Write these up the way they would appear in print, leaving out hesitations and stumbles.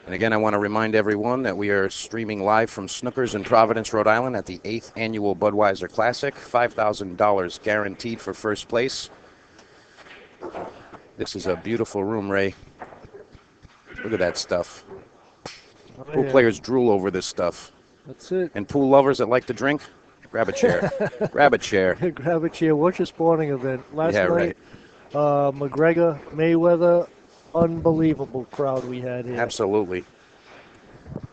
And again, I want to remind everyone that we are streaming live from Snookers in Providence, Rhode Island at the 8th Annual Budweiser Classic. $5,000 guaranteed for first place. This is a beautiful room, Ray. Look at that stuff. Oh, Pool yeah. players drool over this stuff. That's it. And pool lovers that like to drink, grab a chair. Grab a chair. Grab a chair. Watch a sporting event. Last Yeah, night, right. McGregor, Mayweather, unbelievable crowd we had here. Absolutely.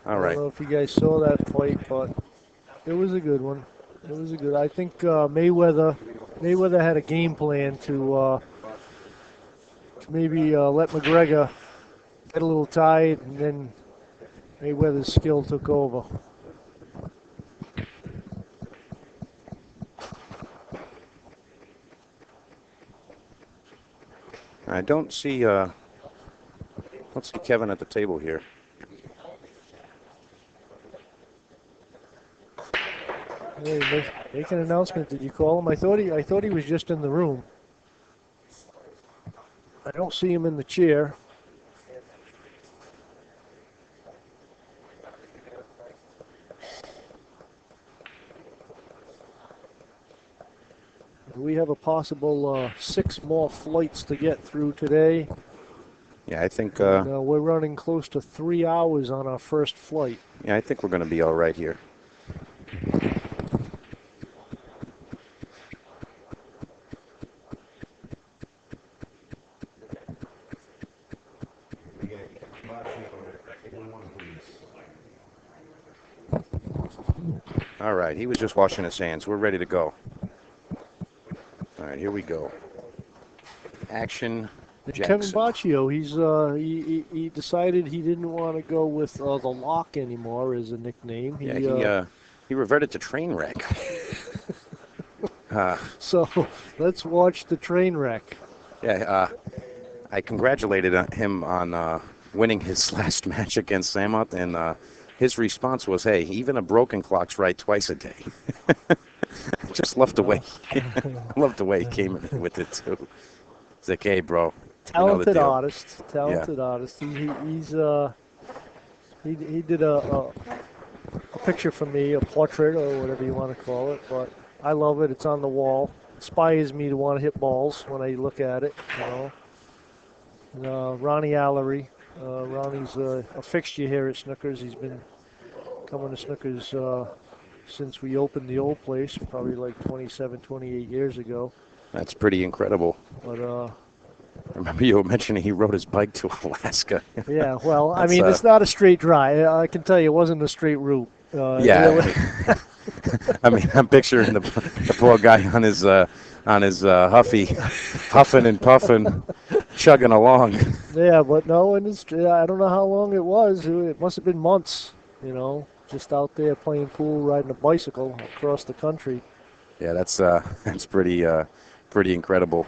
All right. I don't know if you guys saw that fight, but it was a good one. It was a good. I think Mayweather had a game plan to maybe let McGregor get a little tired, and then Mayweather's skill took over. I don't see Kevin at the table here. Hey, make an announcement. Did you call him? I thought he was just in the room. I don't see him in the chair. We have a possible 6 more flights to get through today. Yeah, I think. We're running close to 3 hours on our first flight. Yeah, I think we're going to be all right here. All right, he was just washing his hands. We're ready to go. All right, here we go. Action. Kevin Jackson. Bauccio, he decided he didn't want to go with the Lock anymore as a nickname. He reverted to train wreck. So let's watch the train wreck. Yeah, I congratulated him on winning his last match against Samut, and his response was, "Hey, even a broken clock's right twice a day." Just loved the way, loved the way he came in with it too. It's like, "Hey, bro." Talented you know artist. He did a picture for me, a portrait or whatever you want to call it. But I love it. It's on the wall. Inspires me to want to hit balls when I look at it. Ronnie Allery. Ronnie's a fixture here at Snookers. He's been coming to Snookers since we opened the old place, probably like 27, 28 years ago. That's pretty incredible. But I remember you were mentioning he rode his bike to Alaska. yeah, well, I mean, it's not a straight drive. I can tell you, it wasn't a straight route. Yeah. I mean, I'm picturing the poor guy on his Huffy, puffing and puffing, chugging along. Yeah, but no, and I don't know how long it was. It must have been months, just out there playing pool, riding a bicycle across the country. Yeah, that's pretty incredible.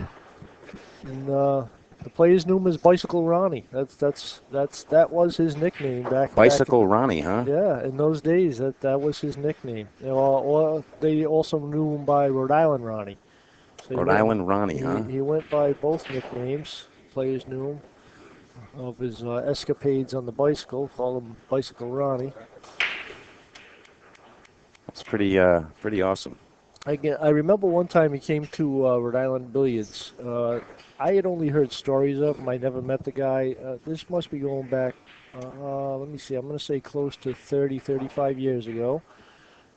And the players knew him as Bicycle Ronnie. That was his nickname back. Bicycle Ronnie, huh? Yeah, in those days, that was his nickname. Or they also knew him by Rhode Island Ronnie. So Rhode Island Ronnie, huh? He went by both nicknames. Players knew him of his escapades on the bicycle. Called him Bicycle Ronnie. That's pretty awesome. I remember one time he came to Rhode Island Billiards. I had only heard stories of him. I never met the guy. This must be going back, let me see, I'm going to say close to 30, 35 years ago.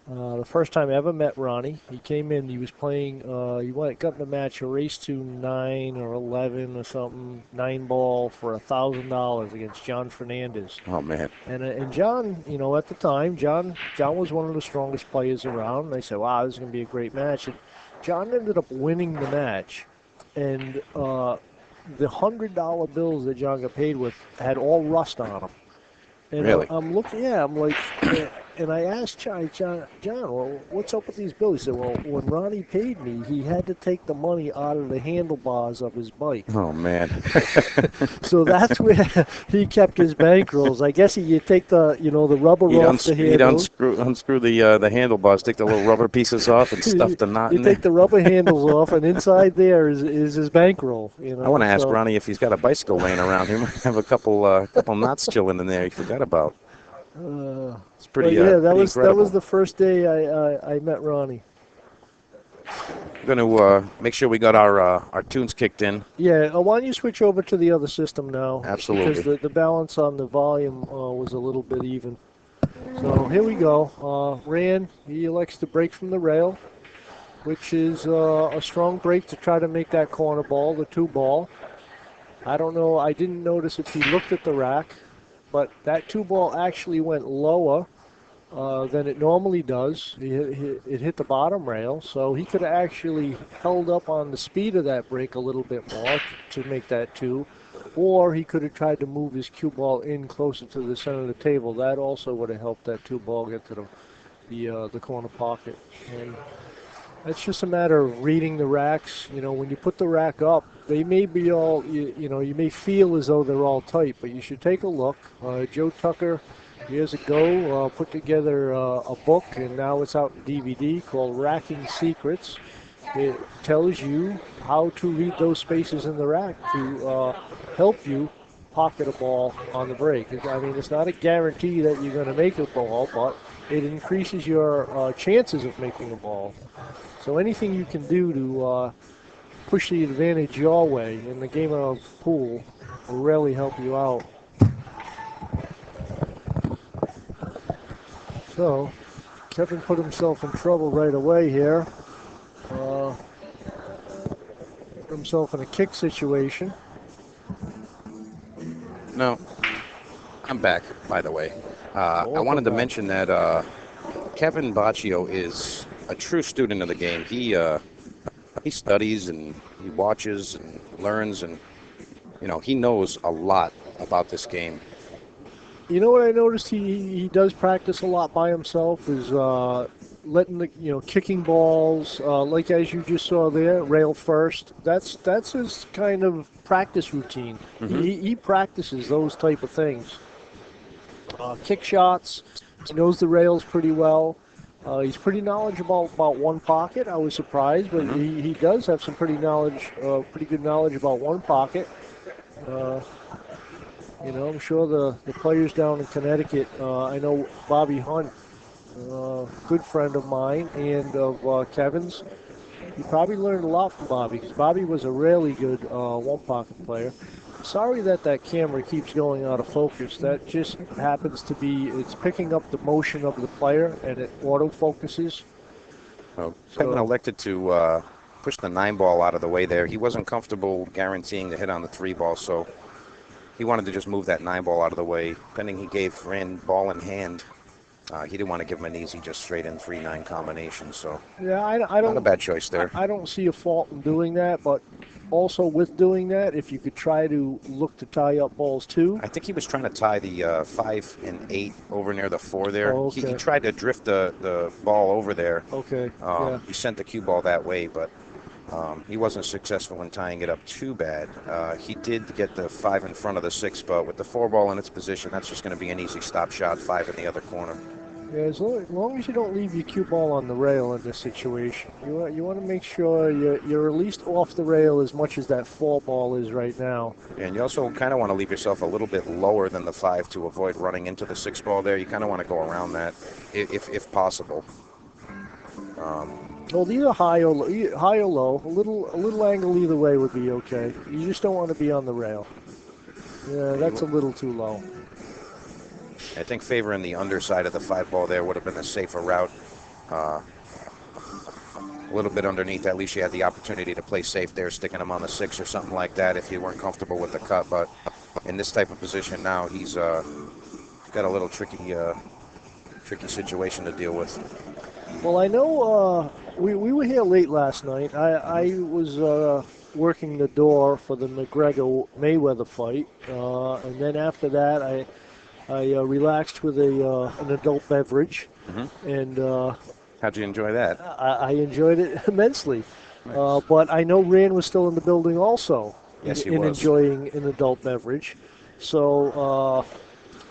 The first time I ever met Ronnie, he came in, he was playing, got in a match, a race to 9 or 11 or something, 9-ball for $1,000 against John Fernandez. Oh, man. And John, at the time, John was one of the strongest players around. And I said, wow, this is going to be a great match. And John ended up winning the match. And the $100 bills that John got paid with had all rust on them. And really? I'm looking, I'm like, And I asked John, well, what's up with these bills? He said, well, when Ronnie paid me, he had to take the money out of the handlebars of his bike. Oh man. So that's where he kept his bankrolls. I guess you take the the rubber off the He'd handle. unscrew the handlebars, take the little rubber pieces off, and stuff the knot You in there. take the rubber handles off, and inside there is his bankroll. I want to ask Ronnie if he's got a bicycle laying around. He might have a couple knots chilling in there he forgot about. It's pretty. Yeah, that was incredible. the first day I met Ronnie. We're going to make sure we got our tunes kicked in. Yeah, why don't you switch over to the other system now? Absolutely. Because the balance on the volume was a little bit even. So here we go. Rand, he elects to break from the rail, which is a strong break to try to make that corner ball, the 2-ball. I don't know, I didn't notice if he looked at the rack, but that 2-ball actually went lower than it normally does. It hit the bottom rail, so he could have actually held up on the speed of that break a little bit more to make that 2, or he could have tried to move his cue ball in closer to the center of the table. That also would have helped that 2-ball get to the corner pocket. And it's just a matter of reading the racks. When you put the rack up, they may be all, you may feel as though they're all tight, but you should take a look. Joe Tucker, years ago, put together a book, and now it's out in DVD called Racking Secrets. It tells you how to read those spaces in the rack to help you pocket a ball on the break. I mean, it's not a guarantee that you're going to make a ball, but it increases your chances of making a ball. So anything you can do to push the advantage your way in the game of pool will really help you out. So Kevin put himself in trouble right away here. Put himself in a kick situation. No, I'm back, by the way. I wanted to mention that Kevin Bauccio is a true student of the game. He studies and he watches and learns, and he knows a lot about this game. You know what I noticed he does practice a lot by himself is letting the kicking balls like as you just saw there, rail first. That's his kind of practice routine. Mm-hmm. He practices those type of things. Kick shots. He knows the rails pretty well. He's pretty knowledgeable about one pocket. I was surprised, but mm-hmm. he does have some pretty good knowledge about one pocket. I'm sure the players down in Connecticut, I know Bobby Hunt, good friend of mine and of Kevin's. He probably learned a lot from Bobby because Bobby was a really good one-pocket player. Sorry that camera keeps going out of focus. That just happens to be, it's picking up the motion of the player and it auto-focuses. Kevin elected to push the 9-ball out of the way there. He wasn't comfortable guaranteeing the hit on the 3-ball, so he wanted to just move that 9-ball out of the way. Pending he gave Rand ball in hand. He didn't want to give him an easy, just straight in 3-9 combination. So yeah, I don't. Not a bad choice there. I don't see a fault in doing that, but also with doing that, if you could try to look to tie up balls too. I think he was trying to tie the 5 and 8 over near the 4 there. Oh, okay. He tried to drift the ball over there. Okay. Yeah. He sent the cue ball that way, but he wasn't successful in tying it up too bad. He did get the 5 in front of the 6, but with the 4 ball in its position, that's just going to be an easy stop shot, 5 in the other corner. Yeah, as long as you don't leave your cue ball on the rail in this situation, you want to make sure you're at least off the rail as much as that 4 ball is right now. And you also kind of want to leave yourself a little bit lower than the 5 to avoid running into the 6 ball there. You kind of want to go around that if possible. Well, either high or low. A little angle either way would be okay. You just don't want to be on the rail. Yeah, that's a little too low. I think favoring the underside of the 5 ball there would have been a safer route. A little bit underneath, at least you had the opportunity to play safe there, sticking him on the 6 or something like that if you weren't comfortable with the cut. But in this type of position now, he's got a little tricky situation to deal with. Well, I know we were here late last night. I was working the door for the McGregor-Mayweather fight, and then after that, I I relaxed with an adult beverage, and How'd you enjoy that? I enjoyed it immensely. Nice. But I know Rand was still in the building also, Yes, he in was. enjoying an adult beverage. So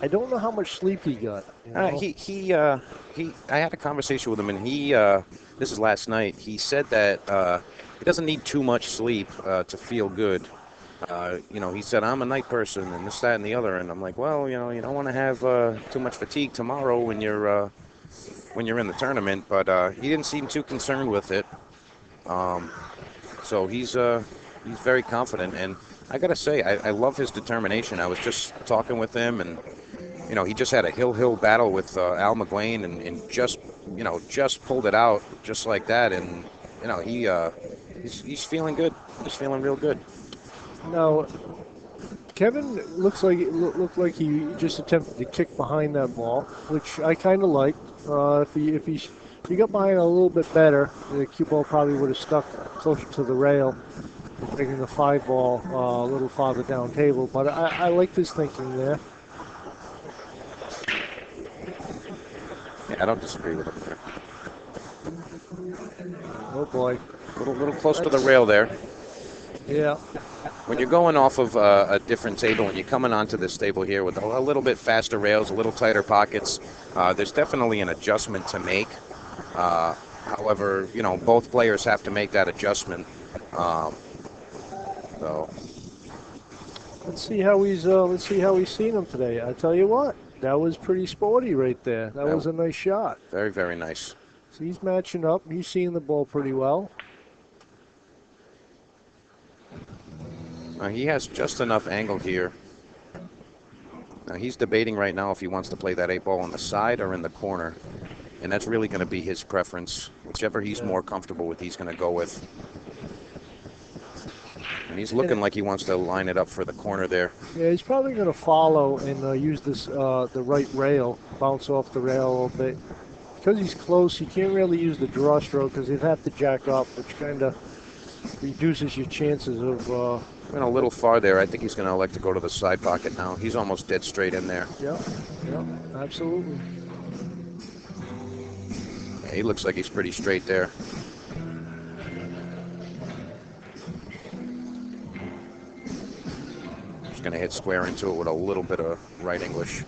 I don't know how much sleep he got. You know? I had a conversation with him, and this is last night. He said that he doesn't need too much sleep to feel good. He said, I'm a night person, and this, that, and the other. And I'm like, well, you don't want to have too much fatigue tomorrow when you're in the tournament. But he didn't seem too concerned with it. So he's very confident, and I gotta say, I love his determination. I was just talking with him, and he just had a hill battle with Al McGuane, and just pulled it out just like that, and he's feeling good. He's feeling real good. Now, Kevin looked like he just attempted to kick behind that ball, which I kind of liked. If he got behind a little bit better, the cue ball probably would have stuck closer to the rail, taking the 5 ball a little farther down table. But I liked his thinking there. Yeah, I don't disagree with him there. Oh boy, Little close to the rail there. Yeah. When you're going off of a different table, when you're coming onto this table here with a little bit faster rails, a little tighter pockets, there's definitely an adjustment to make. However, both players have to make that adjustment. So Let's see how he's seen him today. I tell you what, that was pretty sporty right there. That was a nice shot. very, very nice. So he's matching up. He's seeing the ball pretty well. He has just enough angle here. Now he's debating right now if he wants to play that 8 ball on the side or in the corner. And that's really going to be his preference. Whichever he's more comfortable with, he's going to go with. And he's looking like he wants to line it up for the corner there. Yeah, he's probably going to follow and use this the right rail, bounce off the rail a little bit. Because he's close, he can't really use the draw stroke because he'd have to jack up, which kind of reduces your chances of... Went a little far there. I think he's going to elect to go to the side pocket now. He's almost dead straight in there. Yeah, absolutely. Yeah, he looks like he's pretty straight there. Just going to hit square into it with a little bit of right English.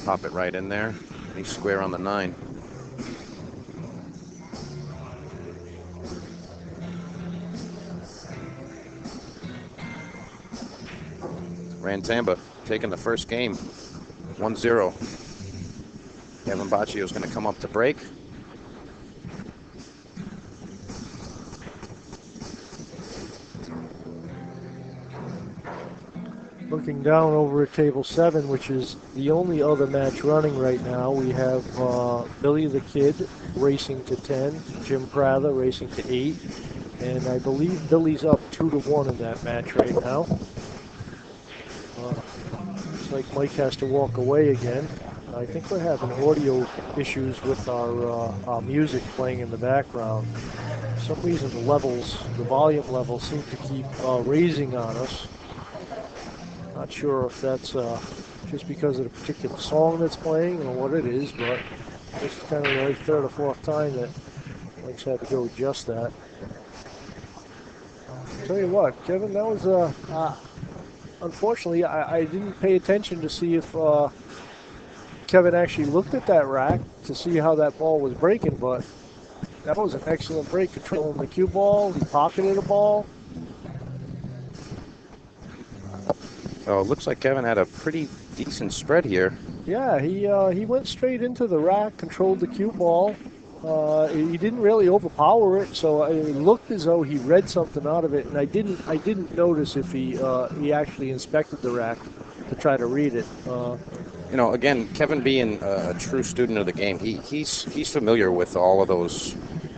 Pop it right in there. He's square on the 9. Ranulf Tamba taking the first game, 1-0. Kevin Bauccio is going to come up to break. Looking down over at table 7, which is the only other match running right now, we have Billy the Kid racing to 10, Jim Prather racing to 8, and I believe Billy's up 2-1 in that match right now. Looks like Mike has to walk away again. I think we're having audio issues with our music playing in the background. For some reason the volume levels seem to keep raising on us. Not sure if that's just because of the particular song that's playing or what it is, but this is kind of the 3rd or 4th time that Mike's had to go adjust that. I'll tell you what, Kevin, that was unfortunately, I didn't pay attention to see if Kevin actually looked at that rack to see how that ball was breaking, but that was an excellent break, controlling the cue ball. He pocketed the ball. Oh, it looks like Kevin had a pretty decent spread here. Yeah, he went straight into the rack, controlled the cue ball. He didn't really overpower it, so it looked as though he read something out of it, and I didn't notice if he actually inspected the rack to try to read it. Again, Kevin being a true student of the game, he's familiar with all of those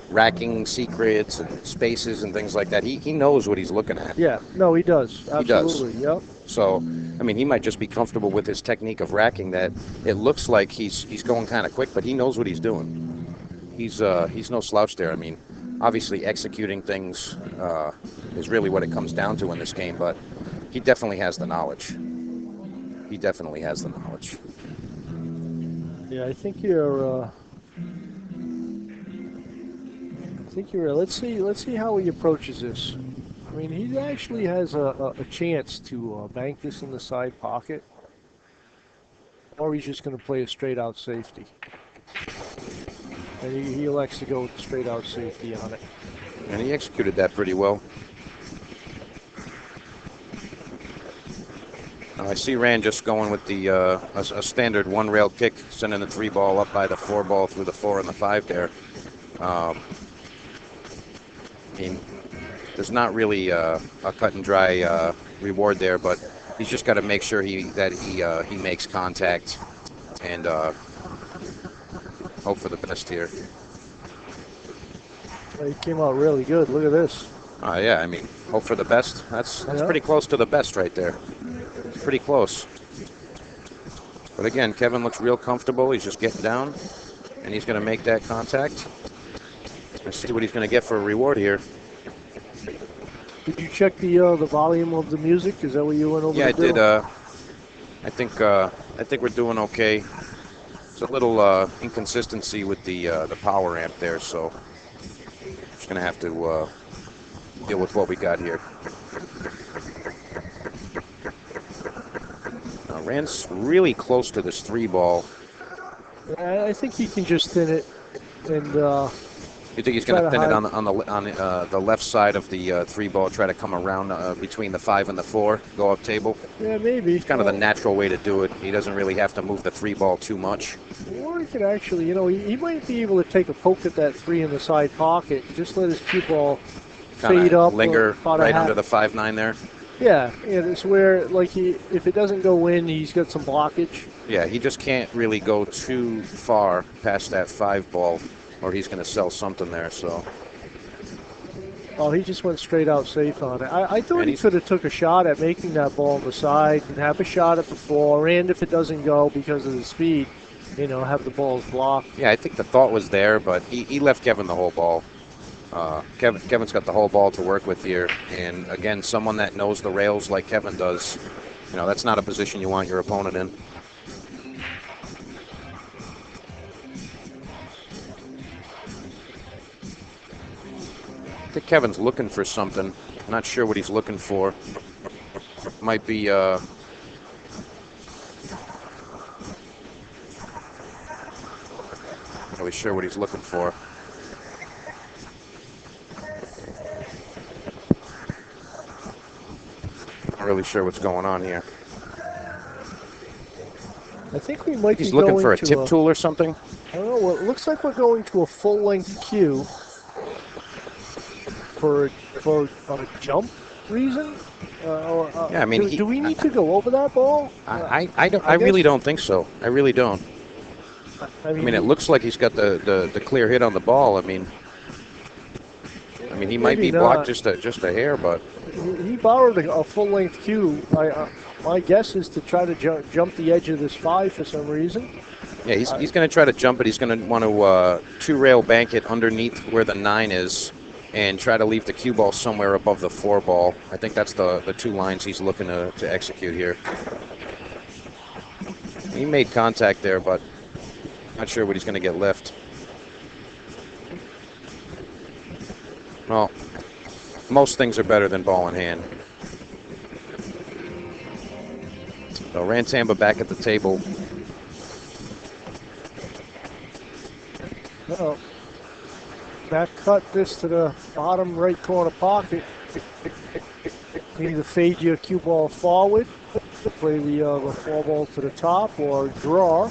racking secrets and spaces and things like that. He knows what he's looking at. Yeah, no, he does. Absolutely, he does. Yep. So, I mean, he might just be comfortable with his technique of racking that it looks like he's going kind of quick, but he knows what he's doing. He's no slouch there. I mean, obviously executing things is really what it comes down to in this game, but he definitely has the knowledge. he definitely has the knowledge. Yeah, I think you're. Let's see how he approaches this. I mean, he actually has a chance to bank this in the side pocket, or he's just going to play a straight out safety. And he elects to go with the straight out safety on it. And he executed that pretty well. Now I see Rand just going with the a standard one rail kick, sending the 3 ball up by the 4 ball through the 4 and the 5 there. I mean, there's not really a cut and dry reward there, but he's just got to make sure he makes contact and hope for the best here. He came out really good. Look at this. Yeah, I mean, hope for the best. That's pretty close to the best right there. It's pretty close. But again, Kevin looks real comfortable. He's just getting down, and he's going to make that contact. Let's see what he's going to get for a reward here. Did you check the volume of the music? Is that what you went over? Yeah, I to do? did. I think we're doing okay. It's a little inconsistency with the power amp there, so just going to have to deal with what we got here. Rand's really close to this 3 ball. I think he can just thin it, and you think he's going to thin it on the left side of the 3 ball, try to come around between the 5 and the 4, go up table? Yeah, maybe. It's kind of the natural way to do it. He doesn't really have to move the 3 ball too much. Or he could actually, he might be able to take a poke at that 3 in the side pocket. Just let his cue ball fade up, linger right under the 5-9 there. Yeah, it's where if it doesn't go in, he's got some blockage. Yeah, he just can't really go too far past that 5 ball, or he's going to sell something there. So. Oh, he just went straight out safe on it. I thought he could have took a shot at making that ball on the side and have a shot at the 4, and if it doesn't go because of the speed, have the balls blocked. Yeah, I think the thought was there, but he left Kevin the whole ball. Kevin's got the whole ball to work with here, and again, someone that knows the rails like Kevin does, that's not a position you want your opponent in. I think Kevin's looking for something. Not sure what he's looking for. Might be not really sure what he's looking for. Not really sure what's going on here. I think we might He's be looking going for a to tip tool or something? I don't know. Well, it looks like we're going to a full-length cue for a jump reason. Yeah, I mean, do we need to go over that ball? I really don't think so. I really don't. I mean, it looks like he's got the clear hit on the ball. I mean, he might be blocked just a hair, but he borrowed a full-length cue. My guess is to try to jump the edge of this 5 for some reason. Yeah, he's going to try to jump it. He's going to want to 2-rail bank it underneath where the 9 is, and try to leave the cue ball somewhere above the 4 ball. I think that's the 2 lines he's looking to execute here. He made contact there, but not sure what he's going to get left. Well, most things are better than ball in hand. So Ranulf Tamba back at the table. Well, back cut this to the bottom right corner pocket. Either fade your cue ball forward, play the 4 ball to the top, or draw.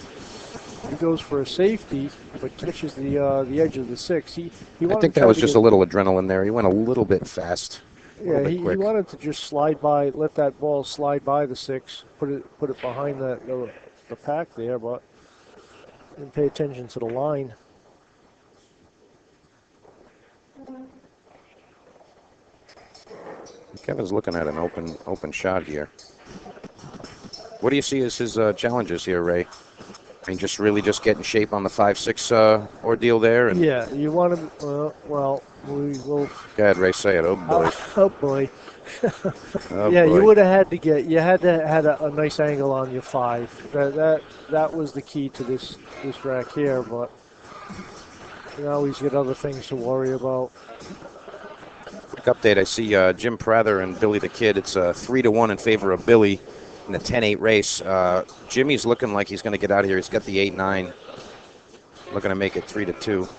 He goes for a safety, but catches the edge of the 6. I think that was just a little adrenaline there. He went a little bit fast. Yeah, he wanted to just slide by, let that ball slide by the 6, put it behind the pack there, but didn't pay attention to the line. Kevin's looking at an open shot here. What do you see as his challenges here, Ray? I mean, just get in shape on the 5-6 ordeal there. And yeah, you want to. Well, we will. Go ahead, Ray. Say it. Oh boy. Oh boy. Oh Yeah, you boy. would have had to had a nice angle on your 5. That was the key to this rack here, but now he's got other things to worry about. Quick update. I see Jim Prather and Billy the Kid. It's 3-1 in favor of Billy in the 10-8 race. Jimmy's looking like he's going to get out of here. He's got the 8-9. Looking to make it 3-2.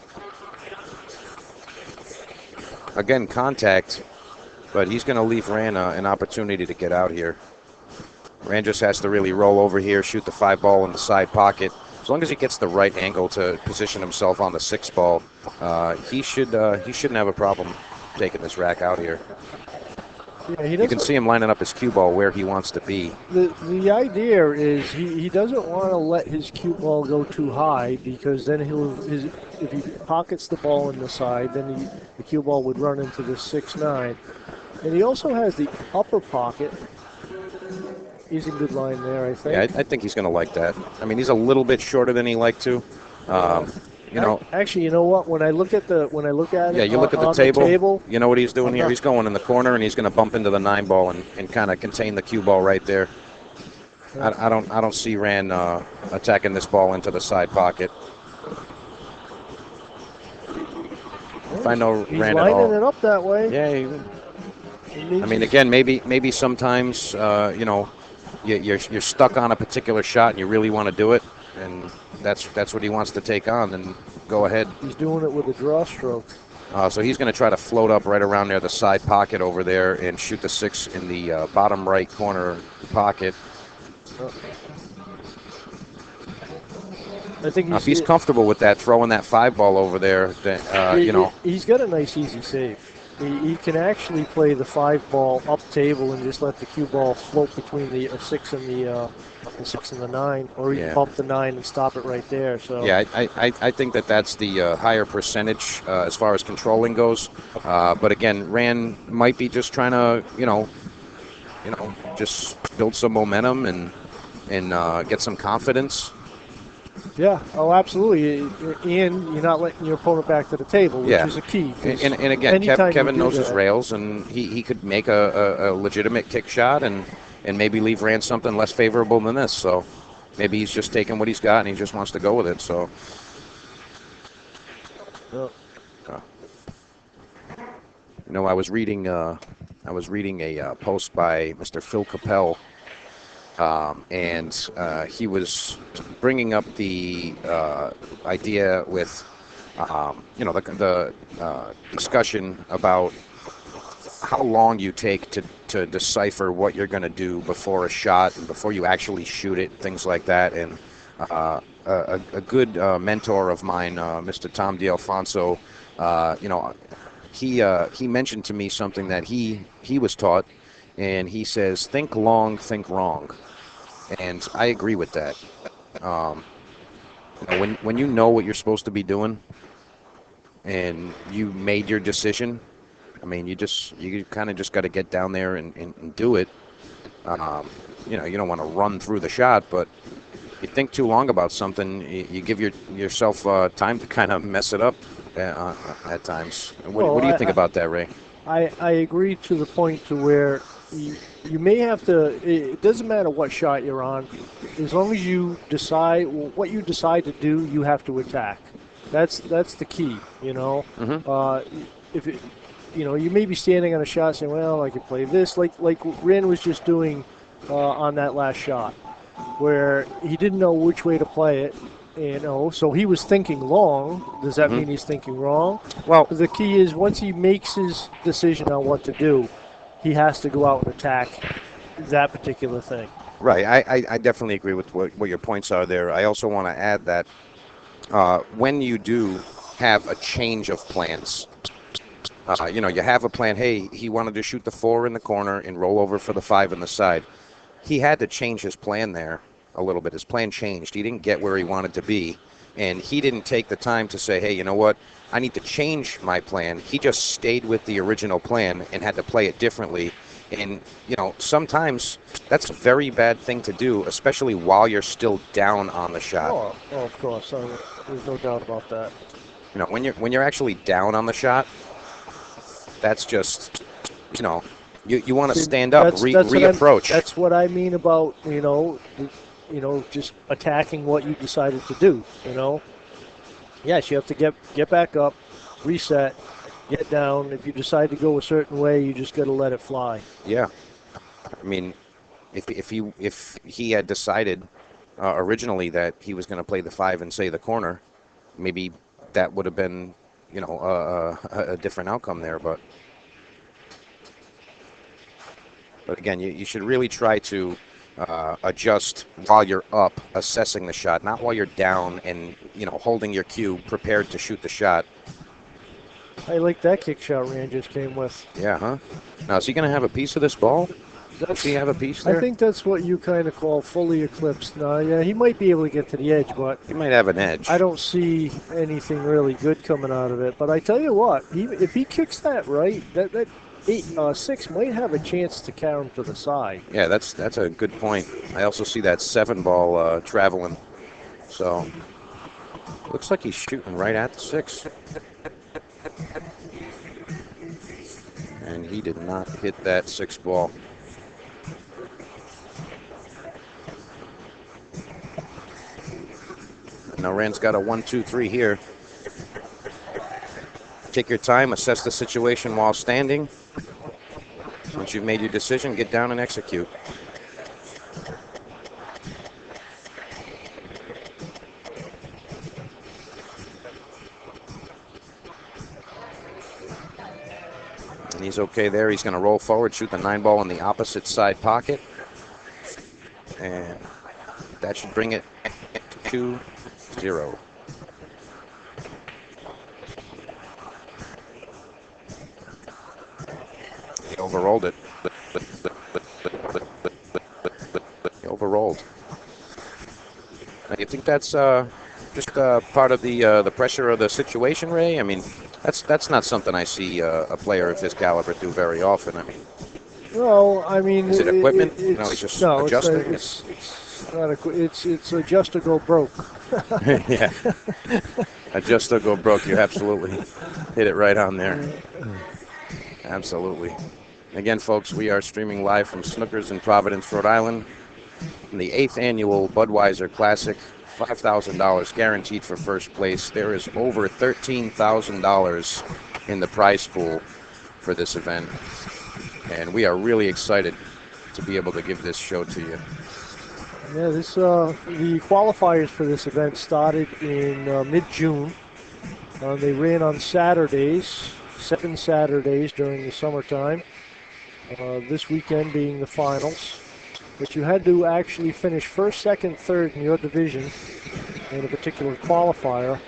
Again, contact, but he's going to leave Ran an opportunity to get out here. Ran just has to really roll over here, shoot the 5 ball in the side pocket. As long as he gets the right angle to position himself on the 6 ball, he shouldn't have a problem taking this rack out here. Yeah, You can see him lining up his cue ball where he wants to be. The idea is he doesn't want to let his cue ball go too high, because then if he pockets the ball in the side, then the cue ball would run into the 6-9. And he also has the upper pocket. He's in good line there, I think. Yeah, I think he's going to like that. I mean, he's a little bit shorter than he liked to. Actually, you know what? When I look at it, yeah, you look at the table. You know what he's doing here? He's going in the corner, and he's going to bump into the 9 ball and kind of contain the cue ball right there. I don't see Ran attacking this ball into the side pocket. If I know he's Ran at all, lining it up that way. yeah. I mean, again, maybe sometimes you're stuck on a particular shot and you really want to do it, and that's what he wants to take on. Then go ahead. He's doing it with a draw stroke. So he's going to try to float up right around there, the side pocket over there, and shoot the 6 in the bottom right corner pocket. I think If he's comfortable with that, throwing that 5 ball over there, then, he's got a nice easy save. He can actually play the 5 ball up table and just let the cue ball float between the 6 and the 6 and the 9, or he can bump the 9 and stop it right there. So yeah, I think that's the higher percentage as far as controlling goes. But again, Ran might be just trying to just build some momentum and get some confidence. Yeah, oh, absolutely. And you're not letting your opponent back to the table, which is a key. And again, Kevin knows his rails, and he could make a legitimate kick shot and maybe leave Ran something less favorable than this. So maybe he's just taking what he's got and he just wants to go with it. So. I was reading a post by Mr. Phil Capel. And he was bringing up the idea with, the discussion about how long you take to decipher what you're going to do before a shot and before you actually shoot it, things like that. And a good mentor of mine, Mr. Tom D'Alfonso, he mentioned to me something that he was taught, and he says, think long, think wrong. And I agree with that. When you know what you're supposed to be doing and you made your decision, I mean, you kind of just got to get down there and do it. You don't want to run through the shot, but you think too long about something, you give yourself time to kind of mess it up at times. What do you think about that, Ray? I agree to the point to where you may have to. It doesn't matter what shot you're on, as long as you decide what you decide to do, you have to attack. That's the key. If you may be standing on a shot saying, "Well, I could play this," like Rin was just doing on that last shot, where he didn't know which way to play it. So he was thinking long. Does that mean he's thinking wrong? Well, the key is once he makes his decision on what to do, he has to go out and attack that particular thing. Right. I definitely agree with what your points are there. I also want to add that when you do have a change of plans, you have a plan. Hey, he wanted to shoot the 4 in the corner and roll over for the 5 in the side. He had to change his plan there a little bit. His plan changed. He didn't get where he wanted to be, and he didn't take the time to say, hey, you know what? I need to change my plan. He just stayed with the original plan and had to play it differently. And, sometimes that's a very bad thing to do, especially while you're still down on the shot. Oh, of course. There's no doubt about that. When you're actually down on the shot, that's just, You want to See, stand up, reapproach. That's what I mean about just attacking what you decided to do. Yes, you have to get back up, reset, get down. If you decide to go a certain way, you just got to let it fly. Yeah, I mean, if he had decided originally that he was going to play the 5 and say the corner, maybe that would have been a different outcome there. But again, you should really try to adjust while you're up, assessing the shot, not while you're down and holding your cue, prepared to shoot the shot. I like that kick shot Rand just came with. Yeah, huh? Now, is he going to have a piece of this ball? Does he have a piece there? I think that's what you kind of call fully eclipsed. Now, yeah, he might be able to get to the edge, but he might have an edge. I don't see anything really good coming out of it. But I tell you what, if he kicks that right, that 6 might have a chance to carry him to the side. Yeah, that's a good point. I also see that 7 ball traveling. So looks like he's shooting right at the 6. And he did not hit that 6 ball. Now Rand's got a 1-2-3 here. Take your time, assess the situation while standing. Once you've made your decision, get down and execute. And he's okay there. He's going to roll forward, shoot the 9 ball in the opposite side pocket. And that should bring it to 2-0. He overrolled it. He overrolled. Now, you think that's just part of the pressure of the situation, Ray? I mean, that's not something I see a player of his caliber do very often. I mean, well, I mean, is it equipment? No, he's just adjusting. It's adjust or go broke. Yeah, adjust or go broke. You absolutely hit it right on there. Absolutely. Again, folks, we are streaming live from Snookers in Providence, Rhode Island, in the 8th Annual Budweiser Classic. $5,000 guaranteed for first place. There is over $13,000 in the prize pool for this event, and we are really excited to be able to give this show to you. Yeah, the qualifiers for this event started in mid-June. They ran on Saturdays, 7 Saturdays during the summertime. This weekend being the finals. But you had to actually finish first, second, third in your division in a particular qualifier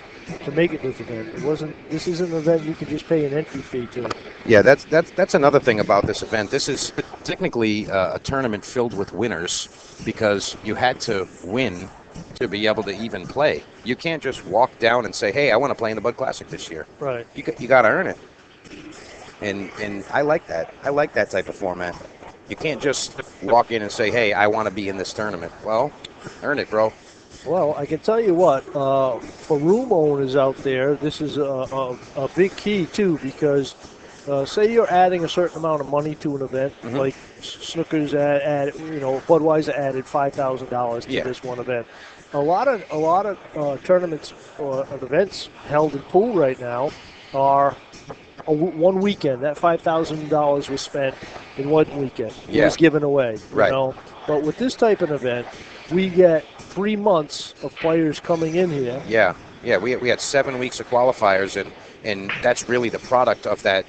to make it to this event. This isn't an event you can just pay an entry fee to. Yeah, that's another thing about this event. This is technically a tournament filled with winners because you had to win to be able to even play. You can't just walk down and say, "Hey, I want to play in the Bud Classic this year." Right. You got to earn it. And I like that. I like that type of format. You can't just walk in and say, "Hey, I want to be in this tournament." Well, earn it, bro. Well, I can tell you what, for room owners out there, this is a big key, too, because say you're adding a certain amount of money to an event, like Snookers Budweiser added $5,000 to this one event. A lot of tournaments or events held in pool right now are one weekend. That $5,000 was spent in one weekend. It was given away. Right. But with this type of event, we get 3 months of players coming in here. Yeah. We had 7 weeks of qualifiers, and that's really the product of that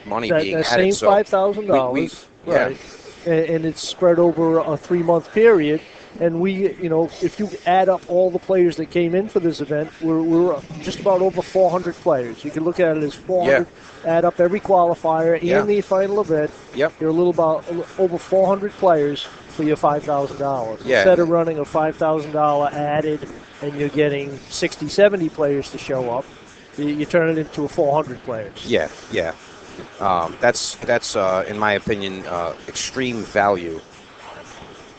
money being added. That same $5,000, right? And it's spread over a 3-month period. And if you add up all the players that came in for this event, we're just about over 400 players. You can look at it as 400. Add up every qualifier and the final event. Yep. You're over 400 players for your $5,000. Yeah. Instead of running a $5,000 added and you're getting 60, 70 players to show up, you turn it into a 400 players. Yeah. That's in my opinion extreme value.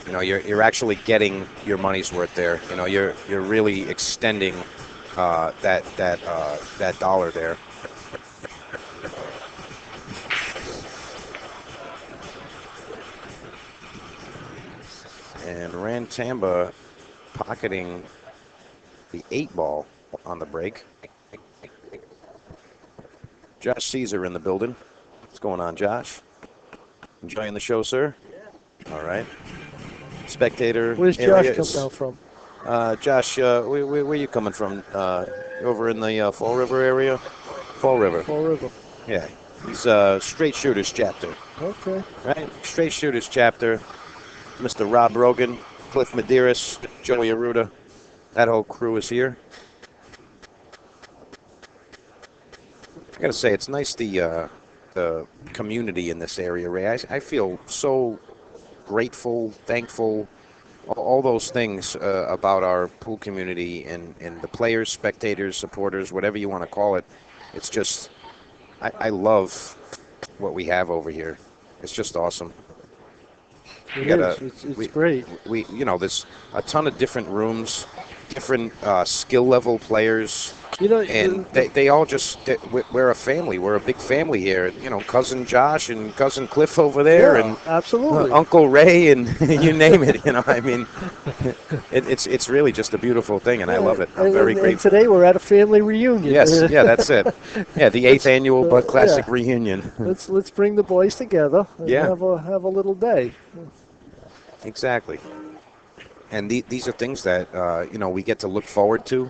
You're actually getting your money's worth there. You're really extending that dollar there. Ryan Tamba pocketing the 8-ball on the break. Josh Caesar in the building. What's going on, Josh? Enjoying the show, sir? Yeah. All right. Spectator. Where's Josh come down from? Josh, where are you coming from? Over in the Fall River area? Fall River. Fall River. Yeah. He's Straight Shooters chapter. Okay. Right? Straight Shooters chapter. Mr. Rob Rogan, Cliff Medeiros, Joey Aruda. That whole crew is here. I gotta say, it's nice the community in this area, Ray. I feel so grateful, thankful, all those things about our pool community and the players, spectators, supporters, whatever you want to call it. It's just, I love what we have over here. It's just awesome. It's great. There's a ton of different rooms, different skill level players. And they all we're a family. We're a big family here. Cousin Josh and Cousin Cliff over there, and absolutely Uncle Ray, and you name it. I mean, it's really just a beautiful thing, and I love it. I'm very grateful. And today we're at a family reunion. Yes, yeah, that's it. Yeah, the 8th annual Bud Classic reunion. Let's bring the boys together and have a little day. Exactly. And these are things that we get to look forward to.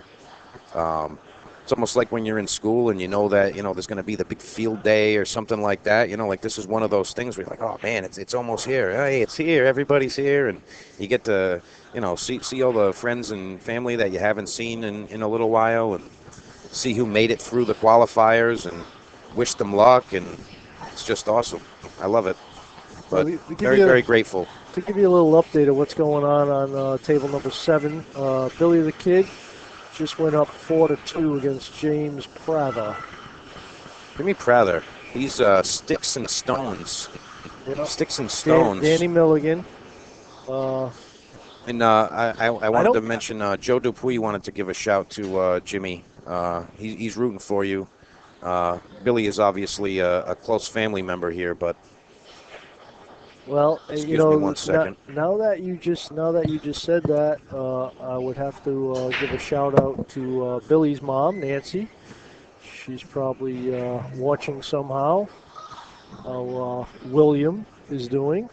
It's almost like when you're in school and you know that there's going to be the big field day or something like that. Like this is one of those things where you're like, oh man, it's almost here. Hey, it's here. Everybody's here, and you get to see all the friends and family that you haven't seen in a little while, and see who made it through the qualifiers and wish them luck, and it's just awesome. I love it. But very grateful. To give you a little update of what's going on table number 7, Billy the Kid just went up 4-2 against James Prather. Jimmy Prather, he's sticks and stones. Sticks and stones. Danny Milligan. And I wanted to mention Joe Dupuy wanted to give a shout to Jimmy. He's rooting for you. Billy is obviously a close family member here, but. Well, Excuse me 1 second. Now that you just said that, I would have to give a shout out to Billy's mom, Nancy. She's probably watching somehow how William is doing.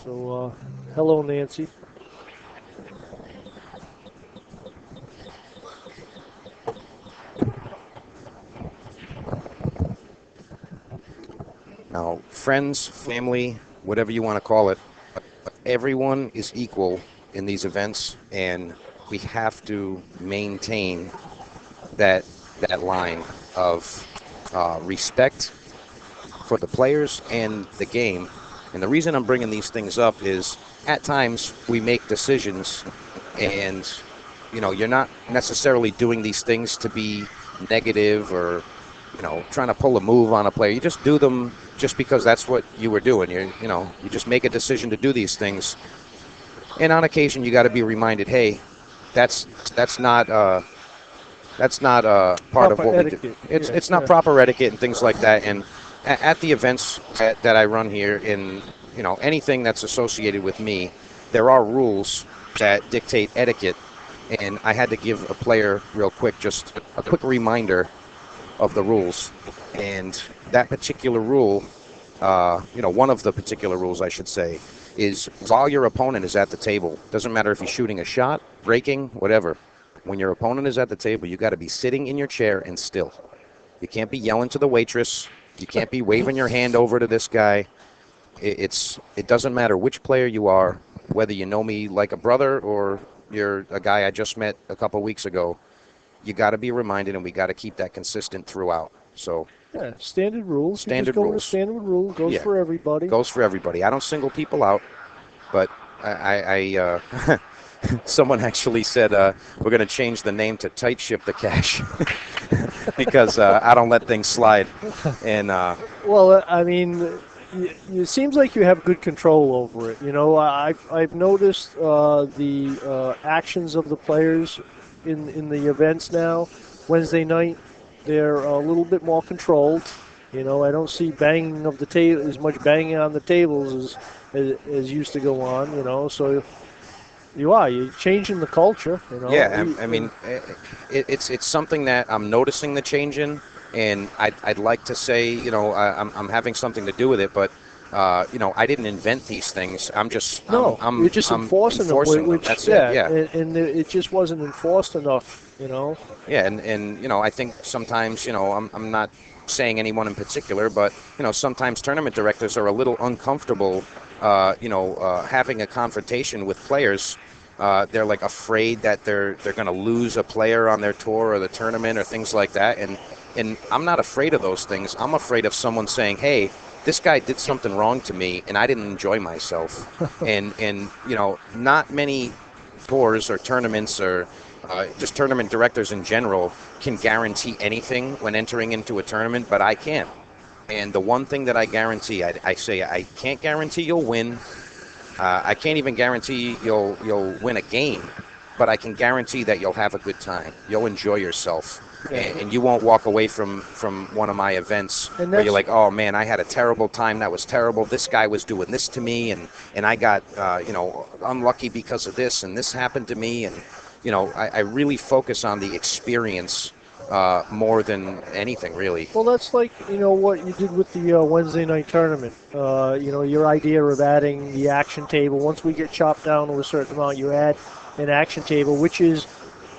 So, hello, Nancy. Now, friends, family, whatever you want to call it, everyone is equal in these events, and we have to maintain that line of respect for the players and the game. And the reason I'm bringing these things up is at times we make decisions, and you're not necessarily doing these things to be negative or trying to pull a move on a player. You just do them just because that's what you were doing. You just make a decision to do these things. And on occasion, you got to be reminded, hey, that's not part proper of what etiquette. we do. It's not proper etiquette and things like that. And at the events that I run here, in anything that's associated with me, there are rules that dictate etiquette. And I had to give a player real quick, just a quick reminder of the rules. And that particular rule, one of the particular rules, I should say, is while your opponent is at the table, doesn't matter if he's shooting a shot, breaking, whatever, when your opponent is at the table, you got to be sitting in your chair and still. You can't be yelling to the waitress. You can't be waving your hand over to this guy. It doesn't matter which player you are, whether you know me like a brother or you're a guy I just met a couple weeks ago. You got to be reminded, and we got to keep that consistent throughout. So yeah, standard rules. Standard rules. rules. Standard rule goes for everybody. Goes for everybody. I don't single people out, but I someone actually said we're going to change the name to Tight Ship the Cash because I don't let things slide. And well, I mean, it seems like you have good control over it. I've noticed the actions of the players in the events now. Wednesday night, they're a little bit more controlled. You know, I don't see banging of the table as much banging on the tables as used to go on. You know, so you're changing the culture. You know, Yeah, I mean, it's something that I'm noticing the change in, and I'd like to say, you know, I'm having something to do with it, but you know, I didn't invent these things. no, you're just I'm enforcing them, enforcing them. which That's it. yeah, Yeah, and it just wasn't enforced enough. You know, yeah, and you know, I think sometimes, you know, I'm not saying anyone in particular, but you know, sometimes tournament directors are a little uncomfortable, having a confrontation with players. They're like afraid that they're going to lose a player on their tour or the tournament or things like that, and I'm not afraid of those things. I'm afraid of someone saying, "Hey, this guy did something wrong to me, and I didn't enjoy myself." And you know, not many tours or tournaments or just tournament directors in general can guarantee anything when entering into a tournament, but I can. And the one thing that I guarantee, I say I can't guarantee you'll win. I can't even guarantee you'll win a game, but I can guarantee that you'll have a good time. You'll enjoy yourself, and you won't walk away from one of my events and where you're that's like, oh man, I had a terrible time. That was terrible. This guy was doing this to me, and I got unlucky because of this, and this happened to me, and you know, I really focus on the experience more than anything, really. well, that's like what you did with the Wednesday night tournament. Your idea of adding the action table. Once we get chopped down to a certain amount, you add an action table, which is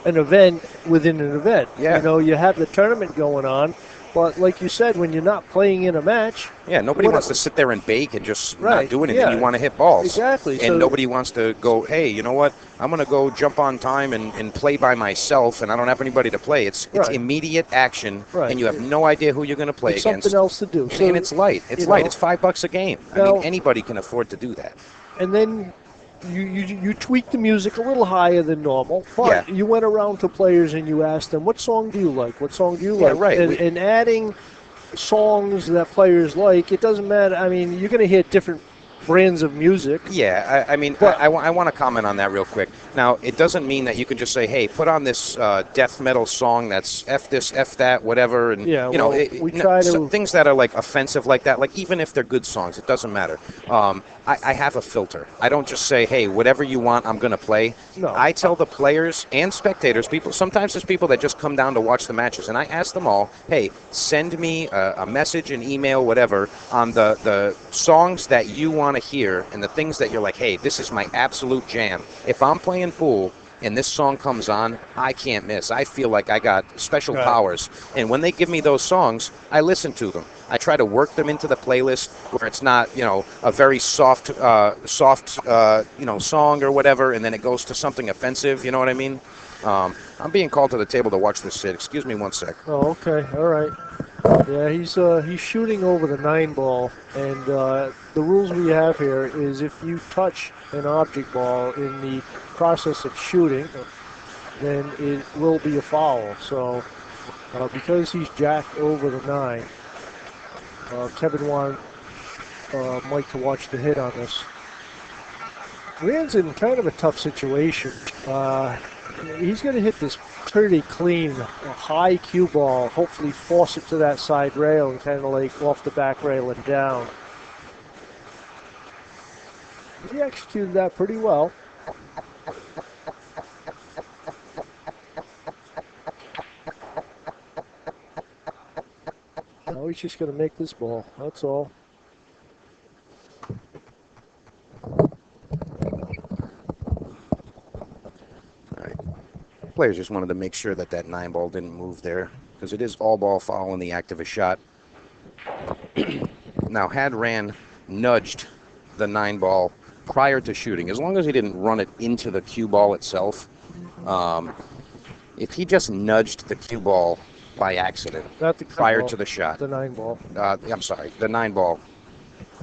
an event within an event. Yeah. You have the tournament going on, but like you said, when you're not playing in a match, Yeah, nobody wants to sit there and bake and just not Right, do anything. yeah. You want to hit balls. Exactly. And So nobody wants to go, hey, you know what? I'm going to go jump on time and play by myself, and I don't have anybody to play. It's Right. immediate action, Right. and you have no idea who you're going to play it's against. something else to do. So And it's light. It's light. It's $5 a game. I Now- mean, anybody can afford to do that. and then you tweak the music a little higher than normal, but Yeah. you went around to players and you asked them, what song do you like? What song do you Yeah, like? right. And adding songs that players like, it doesn't matter. I mean, you're going to hear different brands of music. Yeah, I mean, But- I want to comment on that real quick. Now, it doesn't mean that you can just say, "Hey, put on this death metal song that's F this, F that, whatever," and Yeah, you know, well, we try to- things that are like offensive like that. Like even if they're good songs, it doesn't matter. I have a filter. I don't just say, "Hey, whatever you want, I'm going to play." No. I tell the players and spectators, people. Sometimes there's people that just come down to watch the matches, and I ask them all, "Hey, send me a message, an email, whatever, on the songs that you want to hear and the things that you're like, hey, this is my absolute jam. If I'm playing pool and this song comes on, I can't miss. I feel like I got special Right. powers." And when they give me those songs, I listen to them. I try to work them into the playlist where it's not, a very soft, song or whatever, and then it goes to something offensive. You know what I mean? I'm being called to the table to watch this sit. Excuse me one sec. Oh, okay, all right. Yeah, he's shooting over the 9 ball, and the rules we have here is if you touch an object ball in the process of shooting, then it will be a foul. So because he's jacked over the 9, Kevin wanted Mike to watch the hit on this. Rand's in kind of a tough situation. He's going to hit this pretty clean, high cue ball, hopefully force it to that side rail and kind of like off the back rail and down. He executed that pretty well. Now he's just going to make this ball, that's all. Players just wanted to make sure that that 9 ball didn't move there because it is all ball foul in the act of a shot. Now, had Rand nudged the 9 ball prior to shooting, as long as he didn't run it into the cue ball itself, if he just nudged the cue ball by accident Not the prior ball, to the shot, the 9 ball. I'm sorry, the 9 ball,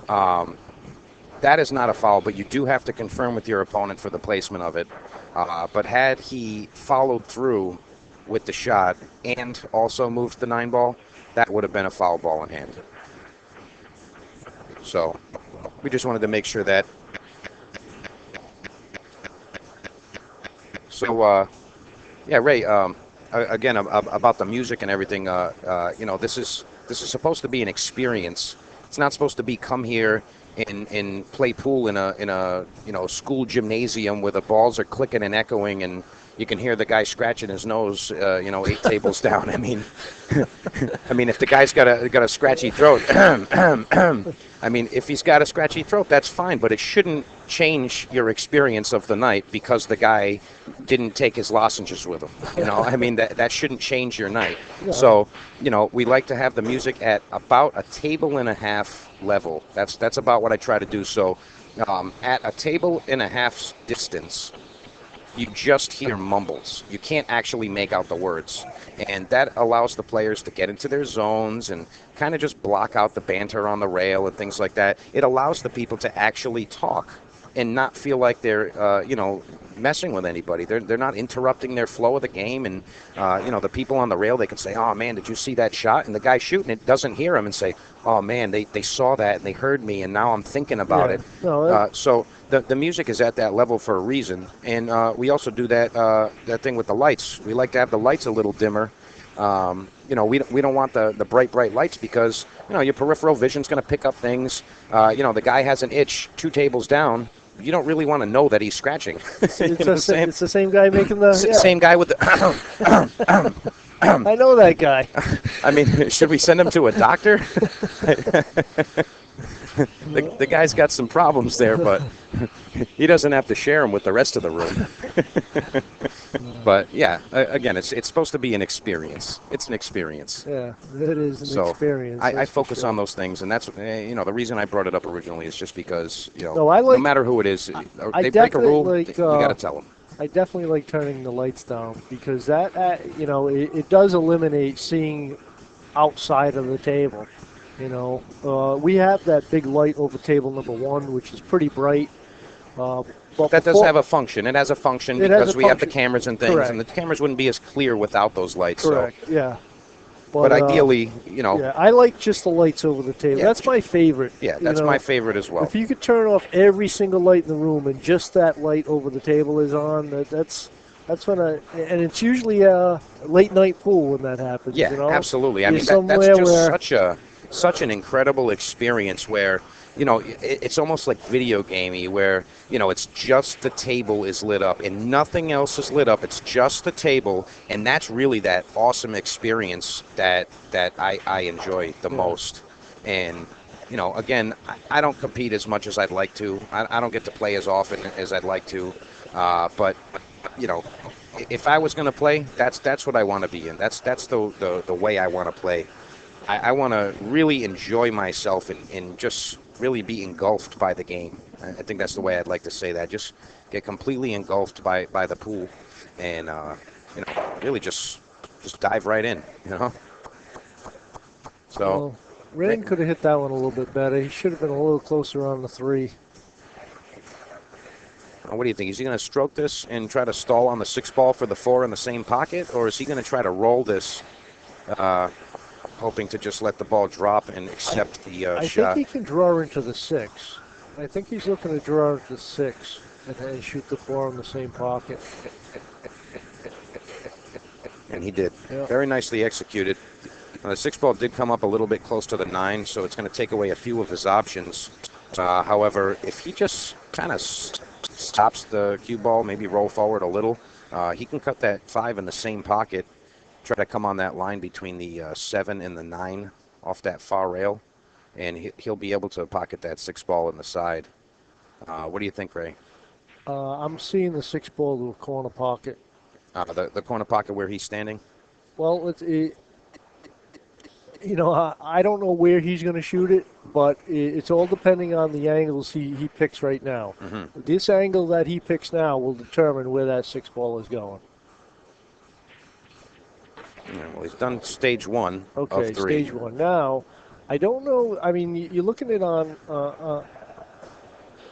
that is not a foul, but you do have to confirm with your opponent for the placement of it. But had he followed through with the shot and also moved the 9 ball, that would have been a foul ball in hand. So we just wanted to make sure that. So, yeah, Ray, again, about the music and everything, this is This is supposed to be an experience. It's not supposed to be come here and play pool in a school gymnasium where the balls are clicking and echoing and you can hear the guy scratching his nose 8 tables down. I mean, if the guy's got a scratchy throat, if he's got a scratchy throat, that's fine, but it shouldn't change your experience of the night because the guy didn't take his lozenges with him. That shouldn't change your night. Yeah. So, we like to have the music at about a table and a half level. That's about what I try to do. So, at a table and a half's distance, you just hear mumbles. You can't actually make out the words. And that allows the players to get into their zones and kind of just block out the banter on the rail and things like that. It allows the people to actually talk and not feel like they're, messing with anybody. They're not interrupting their flow of the game. And, the people on the rail, they can say, oh, man, did you see that shot? And the guy shooting it doesn't hear him and say, oh, man, they saw that and they heard me and now I'm thinking about it. No, so the music is at that level for a reason. And we also do that thing with the lights. We like to have the lights a little dimmer. We don't want the bright lights because, your peripheral vision's going to pick up things. The guy has an itch 2 tables down. You don't really want to know that he's scratching. it's the same guy making the... Same guy with the... I know that guy. Should we send him to a doctor? The guy's got some problems there, but he doesn't have to share them with the rest of the room. But yeah, again, it's supposed to be an experience. It's an experience. Yeah, it is an experience. I focus on those things, and that's the reason I brought it up originally is just because no matter who it is, they break a rule, you got to tell them. I definitely like turning the lights down because that it does eliminate seeing outside of the table. We have that big light over table number 1, which is pretty bright. But that does have a function. It has a function because we have the cameras and things, Correct. and the cameras wouldn't be as clear without those lights. Correct. So. Yeah. But ideally, Yeah, I like just the lights over the table. Yeah, that's my favorite. Yeah, that's my favorite as well. If you could turn off every single light in the room and just that light over the table is on, that's when and it's usually a late night pool when that happens. Yeah, absolutely. That's just such an incredible experience where, it's almost like video gamey where, it's just the table is lit up and nothing else is lit up. It's just the table, and that's really that awesome experience that I enjoy the most. And, again, I don't compete as much as I'd like to. I don't get to play as often as I'd like to. But, if I was going to play, that's what I want to be in. That's the way I want to play. I want to really enjoy myself and just really be engulfed by the game. I think that's the way I'd like to say that. Just get completely engulfed by the pool and, really just dive right in, So, Rain could have hit that one a little bit better. He should have been a little closer on the 3. What do you think? Is he going to stroke this and try to stall on the 6 ball for the 4 in the same pocket, or is he going to try to roll this, hoping to just let the ball drop and accept the shot? I think he can draw into the 6. I think he's looking to draw into the 6 and then shoot the 4 in the same pocket. And he did. Yeah. Very nicely executed. The 6 ball did come up a little bit close to the 9, so it's going to take away a few of his options. However, if he just kind of stops the cue ball, maybe roll forward a little, he can cut that 5 in the same pocket, try to come on that line between the 7 and the 9 off that far rail, and he'll be able to pocket that 6 ball in the side. What do you think, Ray? I'm seeing the 6 ball to a corner pocket. The corner pocket where he's standing? Well, I don't know where he's going to shoot it, but it's all depending on the angles he picks right now. Mm-hmm. This angle that he picks now will determine where that 6 ball is going. Yeah, well, he's done stage 1 okay, of 3. Stage 1. Now, I don't know. I mean, you're looking at it on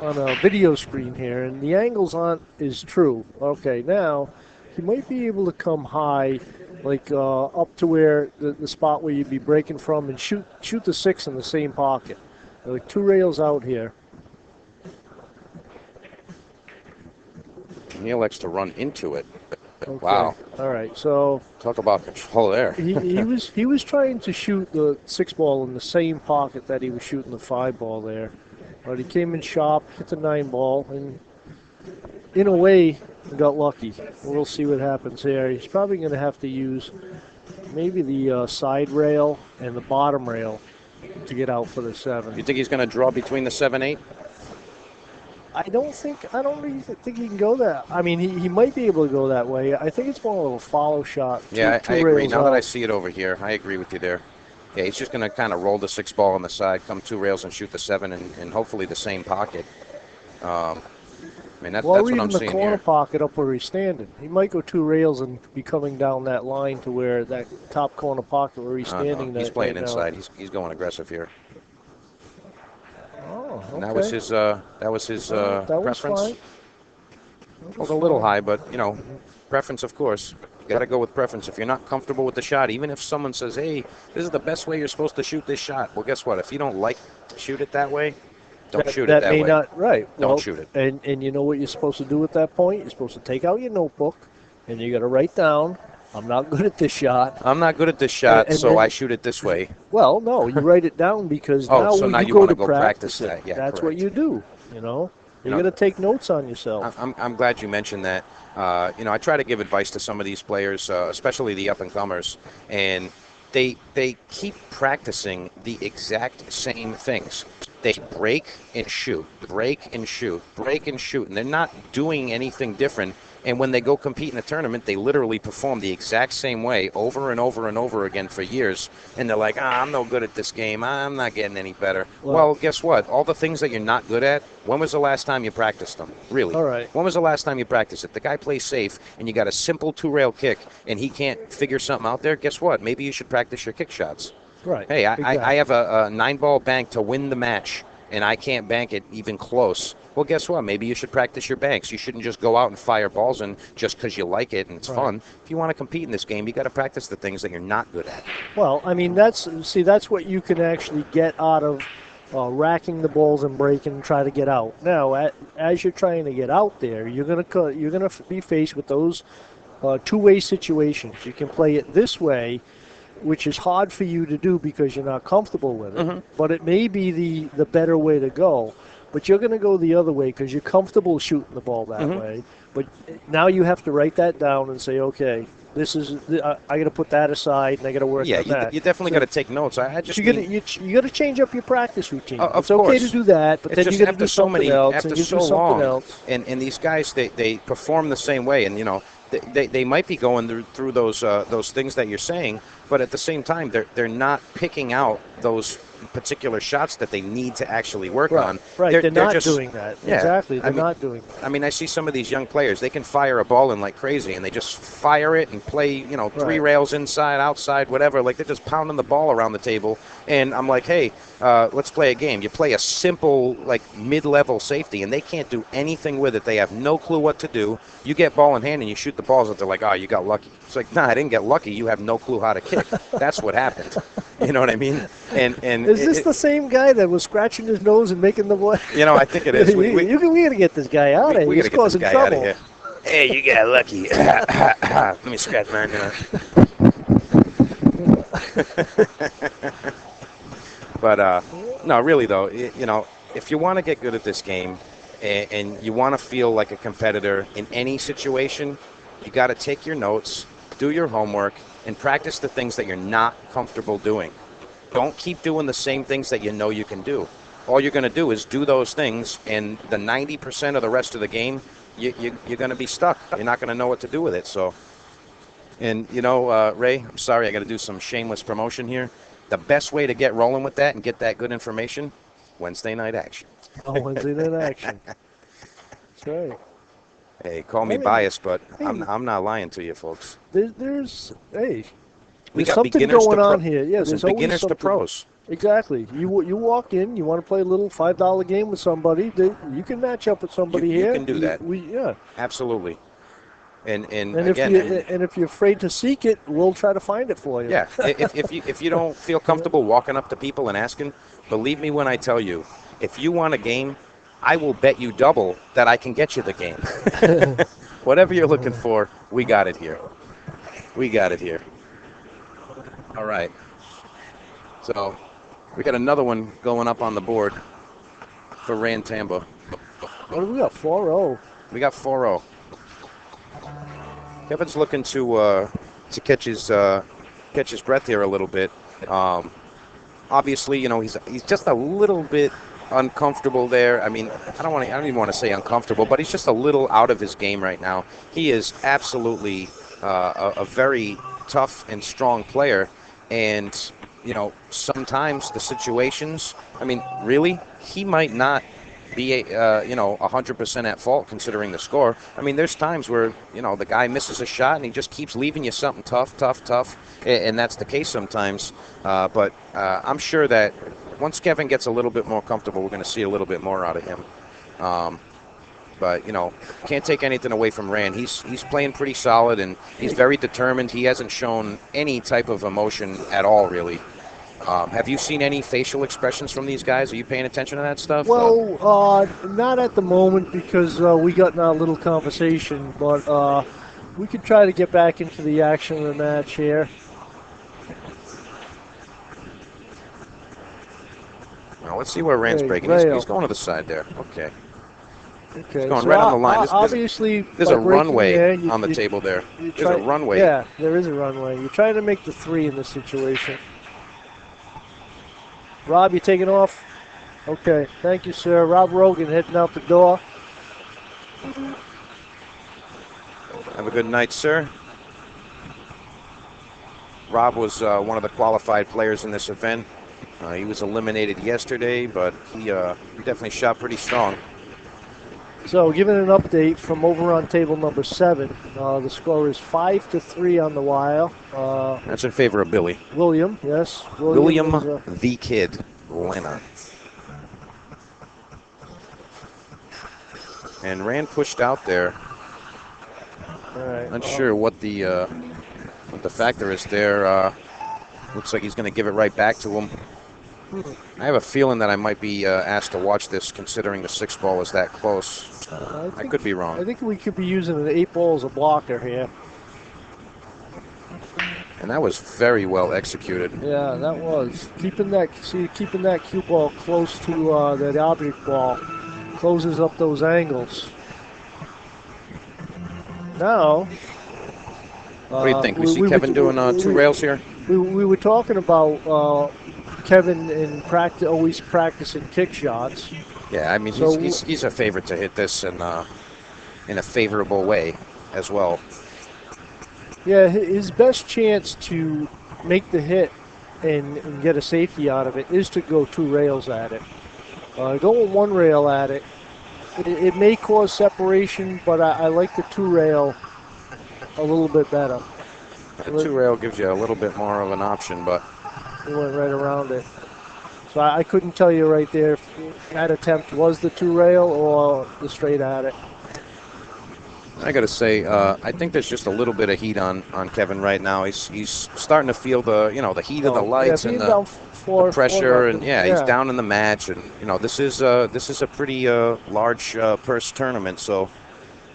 a video screen here, and the angles aren't as true. Okay, now he might be able to come high, like up to where the spot where you'd be breaking from, and shoot the 6 in the same pocket. Like 2 rails out here. Neil likes to run into it. Okay. Wow. All right. So Talk about control there. he was trying to shoot the 6 ball in the same pocket that he was shooting the 5 ball there, but he came in sharp, hit the 9 ball, and in a way got lucky. We'll see what happens here. He's probably going to have to use maybe the side rail and the bottom rail to get out for the 7. You think he's going to draw between the 7-8? I don't really think he can go that. I mean, he might be able to go that way. I think it's more of a follow shot. Yeah, two I agree. rails Now that I out. see it over here, I agree with you there. Yeah, he's just going to kind of roll the 6 ball on the side, come 2 rails and shoot the 7 and hopefully the same pocket. I mean, that's what I'm even the seeing corner here. pocket up where he's standing. He might go 2 rails and be coming down that line to where that top corner pocket where he's standing. He's playing right inside. Now. He's going aggressive here. Oh, okay. And that was his that was preference. fine. It was a little high, but preference, of course. You got to go with preference. If you're not comfortable with the shot, even if someone says, "Hey, this is the best way you're supposed to shoot this shot," well, guess what? If you don't like to shoot it that way, don't shoot it that may way. not right. Don't Well, shoot it. And you know what you're supposed to do at that point? You're supposed to take out your notebook, and you got to write down, "I'm not good at this shot." I'm not good at this shot, And so then- I shoot it this way. Well, no, you write it down because now so when now you you go wanna to go practice practice that. Yeah, that's what correct. you do. You know, you You got know- to take notes on yourself. I'm glad you mentioned that. I try to give advice to some of these players, especially the up-and-comers, and they keep practicing the exact same things. They break and shoot, break and shoot, break and shoot, and they're not doing anything different. And when they go compete in a tournament, they literally perform the exact same way over and over and over again for years. And they're like, I'm no good at this game. I'm not getting any better. Well, guess what? All the things that you're not good at, when was the last time you practiced them? Really? All right. When was the last time you practiced it? The guy plays safe, and you got a simple 2-rail kick, and he can't figure something out there. Guess what? Maybe you should practice your kick shots. Right. Hey, exactly. I have a 9-ball bank to win the match, and I can't bank it even close. Well, guess what? Maybe you should practice your banks. You shouldn't just go out and fire balls in just because you like it and it's fun. If you want to compete in this game, you got to practice the things that you're not good at. Well, I mean, that's what you can actually get out of racking the balls and breaking and try to get out. Now, as you're trying to get out there, you're gonna be faced with those two-way situations. You can play it this way, which is hard for you to do because you're not comfortable with it. But it may be the better way to go. But you're going to go the other way because you're comfortable shooting the ball that way. But now you have to write that down and say, okay, this is I got to put that aside and I got to work on that. You definitely got to take notes. I just you got to change up your practice routine. Of it's okay course. to do that, but It's then just you got to after do so something many, else after and you so do something long, else. and these guys they perform the same way, and they might be going through those things that you're saying, but at the same time they're not picking out those particular shots that they need to actually work on. Right, they're not just doing that. Yeah, Exactly, they're I mean- not doing that. I mean, I see some of these young players. They can fire a ball in like crazy, and they just fire it and play, 3 Right. rails inside, outside, whatever. Like they're just pounding the ball around the table. And I'm like, hey, let's play a game. You play a simple, like mid-level safety, and they can't do anything with it. They have no clue what to do. You get ball in hand and you shoot the balls, and they're like, oh, you got lucky. It's like, nah, I didn't get lucky. You have no clue how to kick. That's what happened. You know what I mean? And Is this the same guy that was scratching his nose and making the boy? I think it is. we got to get this guy out of here. We He's gotta get this causing guy trouble. out of here. Hey, you got lucky. Let me scratch mine. But no, really though, if you want to get good at this game, and you want to feel like a competitor in any situation, you got to take your notes, do your homework, and practice the things that you're not comfortable doing. Don't keep doing the same things that you know you can do. All you're going to do is do those things, and the 90% of the rest of the game, you're going to be stuck. You're not going to know what to do with it. So, and Ray, I'm sorry, I got to do some shameless promotion here. The best way to get rolling with that and get that good information, Wednesday night action. Oh, Wednesday night action. That's right. Hey, call me biased, but I'm not lying to you, folks. There's We there's got something beginners going to on here. Yeah, listen, there's always beginners to something. pros. Exactly. You walk in, you want to play a little $5 game with somebody. You can match up with somebody You here. can do that. Yeah. Absolutely. And if you're afraid to seek it, we'll try to find it for you. Yeah, if you don't feel comfortable walking up to people and asking, believe me when I tell you, if you want a game, I will bet you double that I can get you the game. Whatever you're looking for, we got it here. We got it here. All right. So we got another one going up on the board for Ranulf Tamba. What do we got? 4-0. We got 4-0. Kevin's looking to catch his breath here a little bit. Obviously, he's just a little bit uncomfortable there. I mean, I don't even want to say uncomfortable, but he's just a little out of his game right now. He is absolutely a very tough and strong player, and sometimes the situations. I mean, really, he might not be 100% at fault considering the score. I mean, there's times where the guy misses a shot and he just keeps leaving you something tough, and that's the case sometimes. But I'm sure that once Kevin gets a little bit more comfortable, we're going to see a little bit more out of him. But can't take anything away from Rand. He's playing pretty solid, and he's very determined. He hasn't shown any type of emotion at all, really. Have you seen any facial expressions from these guys? Are you paying attention to that stuff? Well, not at the moment because we got in our little conversation, but we could try to get back into the action of the match here. Now, let's see where Rand's breaking. He's going to the side there. Okay. Okay. He's going right on the line. Obviously, there's a runway on the table there. There's a runway. Yeah, there is a runway. You're trying to make the 3 in this situation. Rob, you taking off? Okay, thank you, sir. Rob Rogan heading out the door. Have a good night, sir. Rob was one of the qualified players in this event. He was eliminated yesterday, but he definitely shot pretty strong. So, giving an update from over on table number 7, the score is 5-3 on the wire. That's in favor of Billy. William, yes. William the Kid Lena. And Rand pushed out there. All right. Not sure what the factor is there. Looks like he's going to give it right back to him. I have a feeling that I might be asked to watch this, considering the 6 ball is that close. I could be wrong. I think we could be using an 8 ball as a blocker here. And that was very well executed. Yeah, that was. Keeping that cue ball close to that object ball closes up those angles. Now, what do you think? We see Kevin doing 2 rails here? We were talking about Kevin in practice, always practicing kick shots. Yeah, I mean, he's a favorite to hit this in a favorable way as well. Yeah, his best chance to make the hit and get a safety out of it is to go 2 rails at it. Going 1 rail at it, it may cause separation, but I like the 2 rail a little bit better. The 2 rail gives you a little bit more of an option, but he went right around it. So I couldn't tell you right there if that attempt was the 2 rail or the straight at it. I got to say, I think there's just a little bit of heat on Kevin right now. He's starting to feel the heat of the lights and the pressure, and he's down in the match, and this is a pretty large purse tournament, so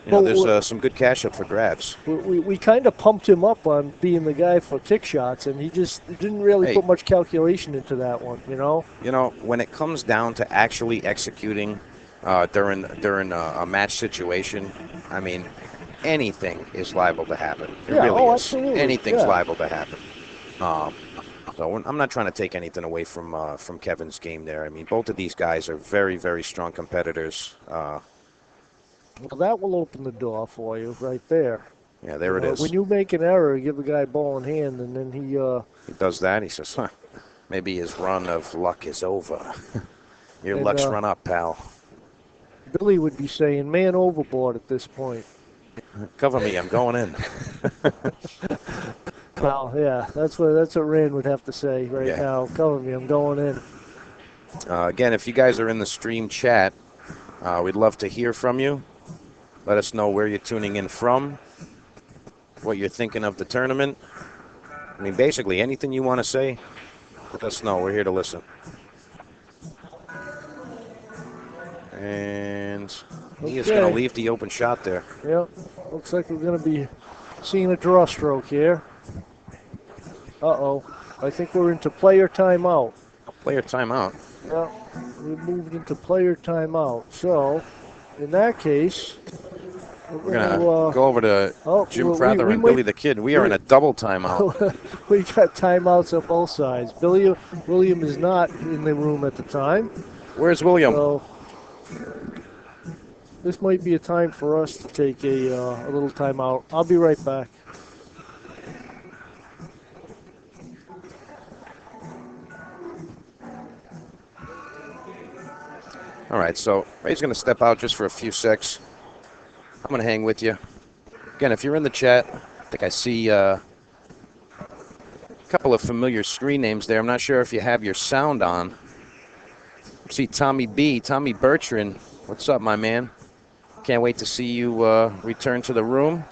there's some good cash up for grabs. We kind of pumped him up on being the guy for kick shots, and he just didn't really put much calculation into that one. When it comes down to actually executing during a match situation, I mean, anything is liable to happen. It really is. Absolutely. Anything's liable to happen. So I'm not trying to take anything away from Kevin's game there. I mean, both of these guys are very, very strong competitors. Well, that will open the door for you right there. Yeah, there it is. When you make an error, give the guy ball in hand, and then he does that. He says, maybe his run of luck is over. Your luck's run up, pal. Billy would be saying, man overboard at this point. Cover me, I'm going in. Well, yeah, that's what Rand would have to say right now. Cover me, I'm going in. Again, if you guys are in the stream chat, we'd love to hear from you. Let us know where you're tuning in from, what you're thinking of the tournament. I mean, basically, anything you want to say, let us know. We're here to listen. And and he is going to leave the open shot there. Yep. Looks like we're going to be seeing a draw stroke here. Uh-oh. I think we're into player timeout. Player timeout. Yeah, we moved into player timeout. So, in that case, we're going to go over to Jim Prather and Billy the Kid. We are in a double timeout. We got timeouts on both sides. William is not in the room at the time. Where's William? So, this might be a time for us to take a little timeout. I'll be right back. All right, so Ray's going to step out just for a few secs. I'm going to hang with you. Again, if you're in the chat, I think I see a couple of familiar screen names there. I'm not sure if you have your sound on. I see Tommy B, Tommy Bertrand. What's up, my man? Can't wait to see you return to the room.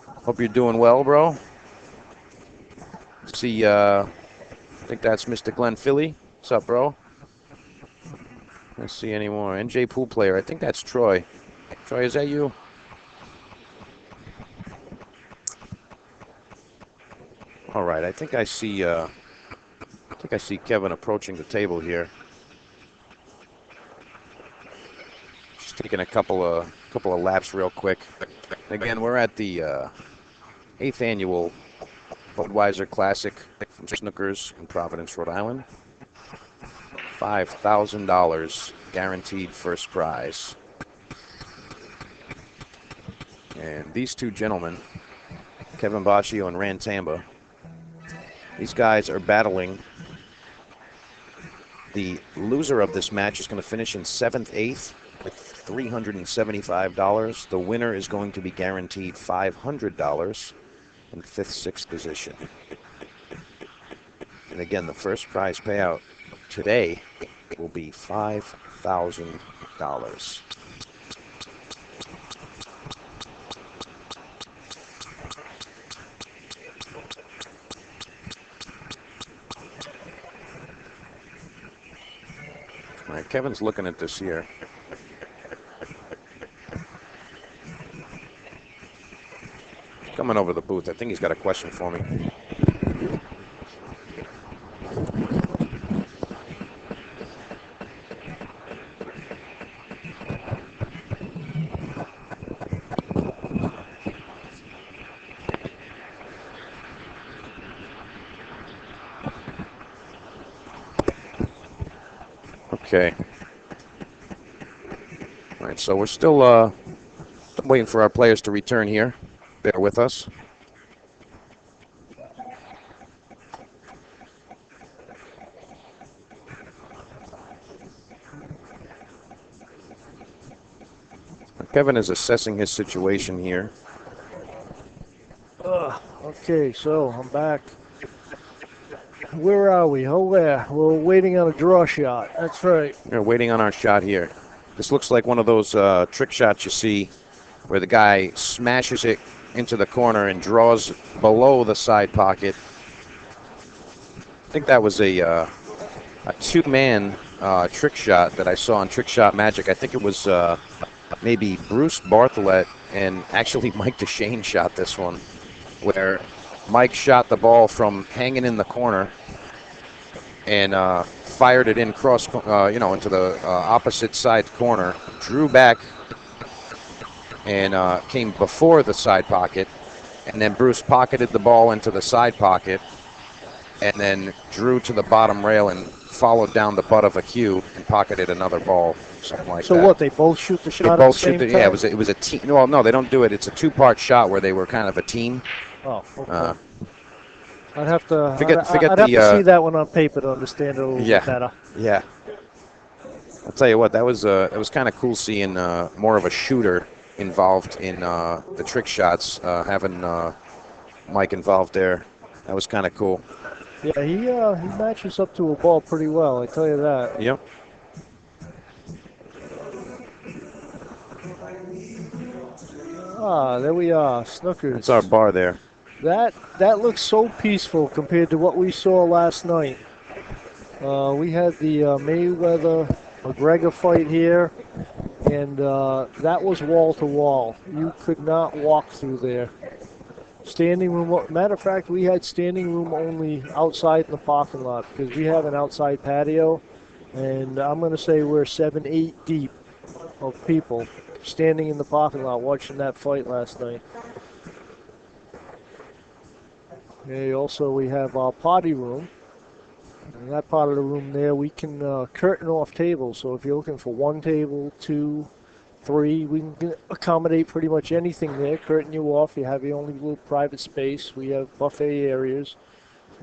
Hope you're doing well, bro. See, I think that's Mr. Glenn Philly. What's up, bro? Let's see any more. NJ Pool Player. I think that's Troy. Troy, is that you? All right. I think I see Kevin approaching the table here. Just taking a couple of laps real quick. Again, we're at the 8th annual Budweiser Classic from Snookers in Providence, Rhode Island. $5,000 guaranteed first prize. And these two gentlemen, Kevin Bauccio and Ranulf Tamba, these guys are battling. The loser of this match is going to finish in 7th, 8th with $375. The winner is going to be guaranteed $500 in 5th, 6th position. And again, the first prize payout today will be $5,000. All right, Kevin's looking at this here. Coming over the booth. I think he's got a question for me. Okay. All right, so we're still waiting for our players to return here. Bear with us. Kevin is assessing his situation here. Okay, so I'm back. Where are we? Oh, there. We're waiting on a draw shot. That's right. We're waiting on our shot here. This looks like one of those trick shots you see where the guy smashes it into the corner and draws below the side pocket. I think that was a two-man trick shot that I saw on Trick Shot Magic. I think it was maybe Bruce Bartlett and actually Mike DeShane shot this one, where Mike shot the ball from hanging in the corner and fired it in cross, into the opposite side corner, drew back and came before the side pocket, and then Bruce pocketed the ball into the side pocket and then drew to the bottom rail and followed down the butt of a cue and pocketed another ball, something like that. So what, they both shoot the shot at the same time? Yeah, it was a team. Well, no, they don't do it. It's a two-part shot where they were kind of a team. Oh, okay. I'd have to see that one on paper to understand it a little bit better. Yeah. I'll tell you what, that was kind of cool seeing more of a shooter involved in the trick shots, having Mike involved there. That was kind of cool. Yeah, he matches up to a ball pretty well, I tell you that. Yep. There we are, Snookers. That's our bar there. That looks so peaceful compared to what we saw last night. We had the Mayweather-McGregor fight here, and that was wall to wall. You could not walk through there. Standing room. Matter of fact, we had standing room only outside in the parking lot because we have an outside patio, and I'm going to say we're 7, 8 deep of people standing in the parking lot watching that fight last night. Okay, also, we have our party room. In that part of the room there, we can curtain off tables. So if you're looking for 1 table, 2, 3, we can accommodate pretty much anything there. Curtain you off. You have your only little private space. We have buffet areas.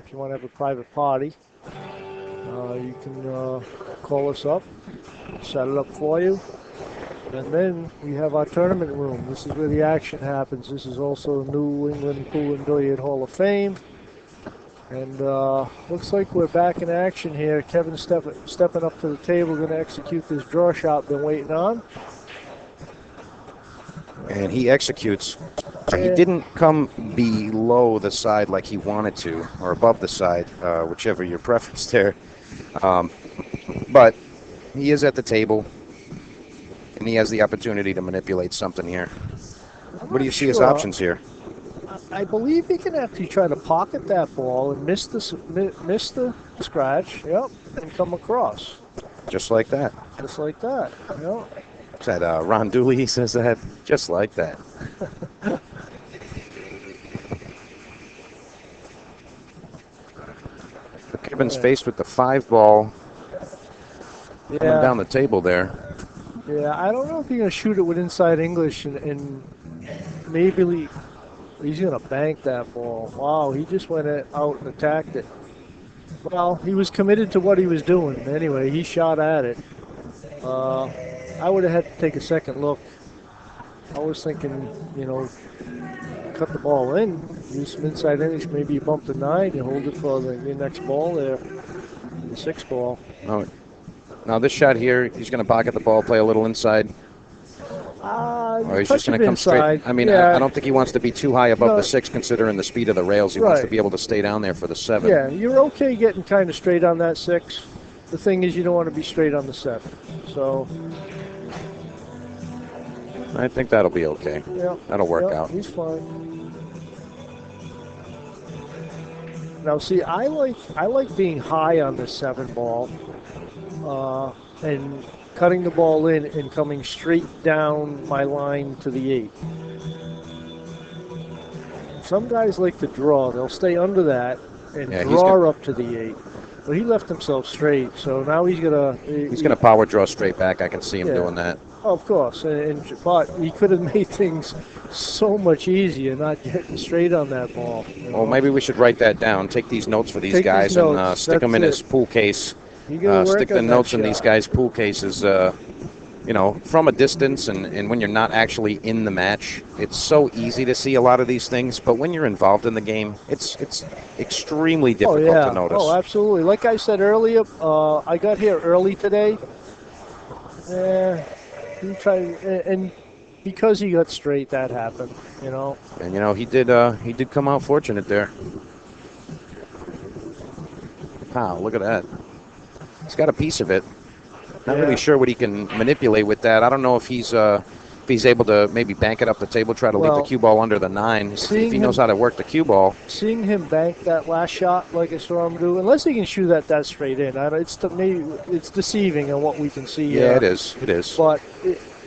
If you want to have a private party, you can call us up, set it up for you. And then we have our tournament room. This is where the action happens. This is also New England Pool and Billiard Hall of Fame. And looks like we're back in action here. Kevin's stepping up to the table, going to execute this draw shot been waiting on. And he executes. He didn't come below the side like he wanted to, or above the side, whichever your preference there. But he is at the table, and he has the opportunity to manipulate something here. What do you see as options here? I believe he can actually try to pocket that ball and miss the scratch, yep, and come across. Just like that. Just like that, yep. Is that Ron Dooley says that? Just like that. Kevin's faced with the 5 ball coming down the table there. Yeah, I don't know if he's going to shoot it with inside English and maybe he's going to bank that ball. Wow, he just went out and attacked it. Well, he was committed to what he was doing. Anyway, he shot at it. I would have had to take a second look. I was thinking, cut the ball in, use some inside English, maybe you bump the 9, you hold it for your next ball there, the 6 ball. Oh. Now this shot here, he's going to pocket the ball, play a little inside. Or he's just going to come straight. I mean, I don't think he wants to be too high above the 6 considering the speed of the rails. He wants to be able to stay down there for the 7. Yeah, you're okay getting kind of straight on that 6. The thing is you don't want to be straight on the 7. So I think that'll be okay. Yeah, that'll work out. He's fine. Now, see, I like being high on the 7 ball and cutting the ball in and coming straight down my line to the 8. Some guys like to draw. They'll stay under that and draw up to the 8. But he left himself straight, so now he's gonna power draw straight back. I can see him doing that. Oh, of course, but he could have made things so much easier not getting straight on that ball. Well, maybe we should write that down. Take these notes for these guys and stick them in his pool case. Stick the notes in these guys' pool cases. From a distance, and when you're not actually in the match, it's so easy to see a lot of these things. But when you're involved in the game, it's extremely difficult to notice. Oh, absolutely. Like I said earlier, I got here early today. He tried, and because he got straight, that happened. And he did come out fortunate there. Wow, look at that. He's got a piece of it. Not really sure what he can manipulate with that. I don't know if he's able to maybe bank it up the table, try to leave the cue ball under the 9. If he knows how to work the cue ball. Seeing him bank that last shot like I saw him do, unless he can shoot that straight in, it's deceiving on what we can see. Yeah, it is. It is. But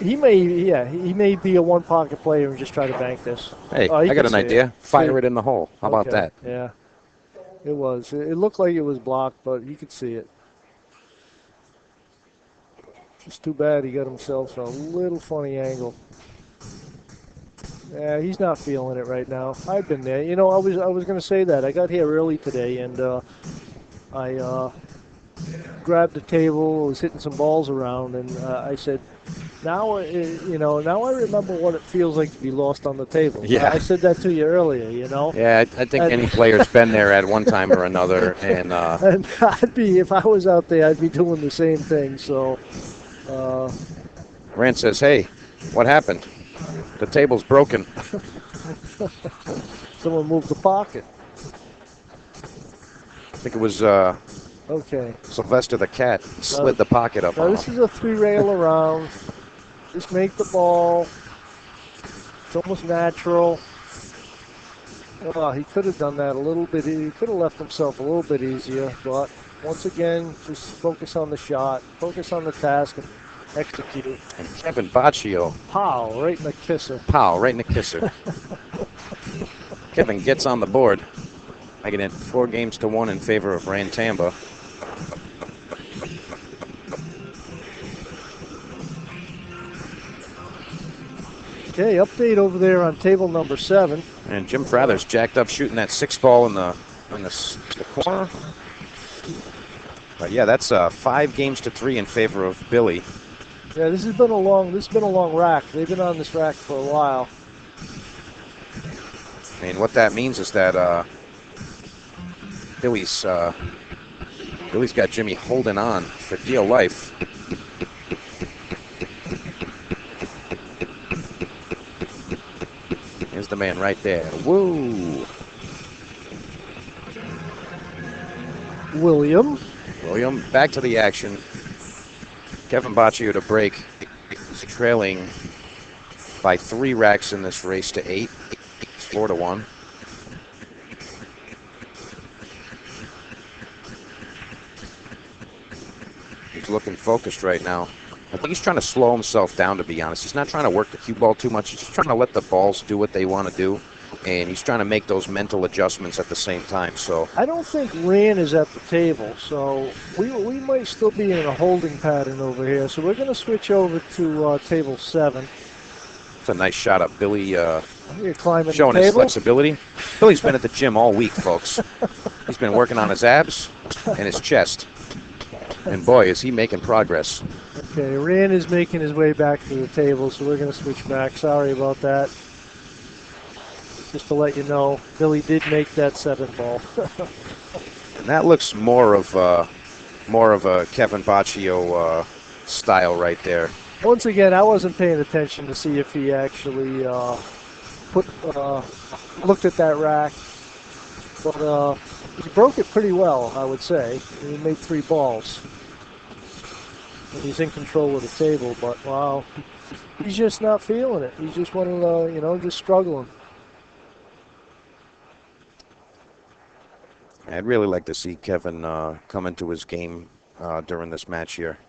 he may be a one pocket player and just try to bank this. Hey, I got an idea. Fire it in the hole. How about that? Yeah, it was. It looked like it was blocked, but you could see it. It's too bad he got himself a little funny angle. Yeah, he's not feeling it right now. I've been there. I was going to say that. I got here early today, and I grabbed the table, was hitting some balls around, and I said, now I remember what it feels like to be lost on the table. Yeah. I said that to you earlier, Yeah, I think any player's been there at one time or another, and and if I was out there, I'd be doing the same thing. So. Rand says, "Hey, what happened? The table's broken." Someone moved the pocket. I think it was okay. Sylvester the cat slid the pocket up. Now this is a 3-rail around. Just make the ball. It's almost natural. Well, he could have done that a little bit. He could have left himself a little bit easier. But once again, just focus on the shot. Focus on the task and execute. And Kevin Bauccio. Pow, right in the kisser. Pow, right in the kisser. Kevin gets on the board, making it 4-1 in favor of Ranulf Tamba. Okay, update over there on table number 7. And Jim Prather's jacked up shooting that 6 ball in the corner. But yeah, that's 5-3 in favor of Billy. Yeah, this has been a long rack. They've been on this rack for a while. I mean, what that means is that Billy's got Jimmy holding on for dear life. Here's the man right there. Woo! William, back to the action. Kevin Bauccio to break. He's trailing by 3 racks in this race to 8. It's 4-1. He's looking focused right now. I think he's trying to slow himself down, to be honest. He's not trying to work the cue ball too much. He's just trying to let the balls do what they want to do. And he's trying to make those mental adjustments at the same time. So I don't think Ran is at the table, so we might still be in a holding pattern over here. So we're going to switch over to table 7. it's a nice shot up. Billy You're climbing showing the his table. flexibility. Billy's been at the gym all week, folks. He's been working on his abs and his chest. And boy, is he making progress. Okay, Ran is making his way back to the table, so we're going to switch back. Sorry about that. Just to let you know, Billy did make that 7 ball. And that looks more of a Kevin Bauccio style right there. Once again, I wasn't paying attention to see if he actually looked at that rack. But he broke it pretty well, I would say. He made 3 balls. And he's in control of the table, but wow, he's just not feeling it. He's just one of the, just struggling. I'd really like to see Kevin come into his game during this match here.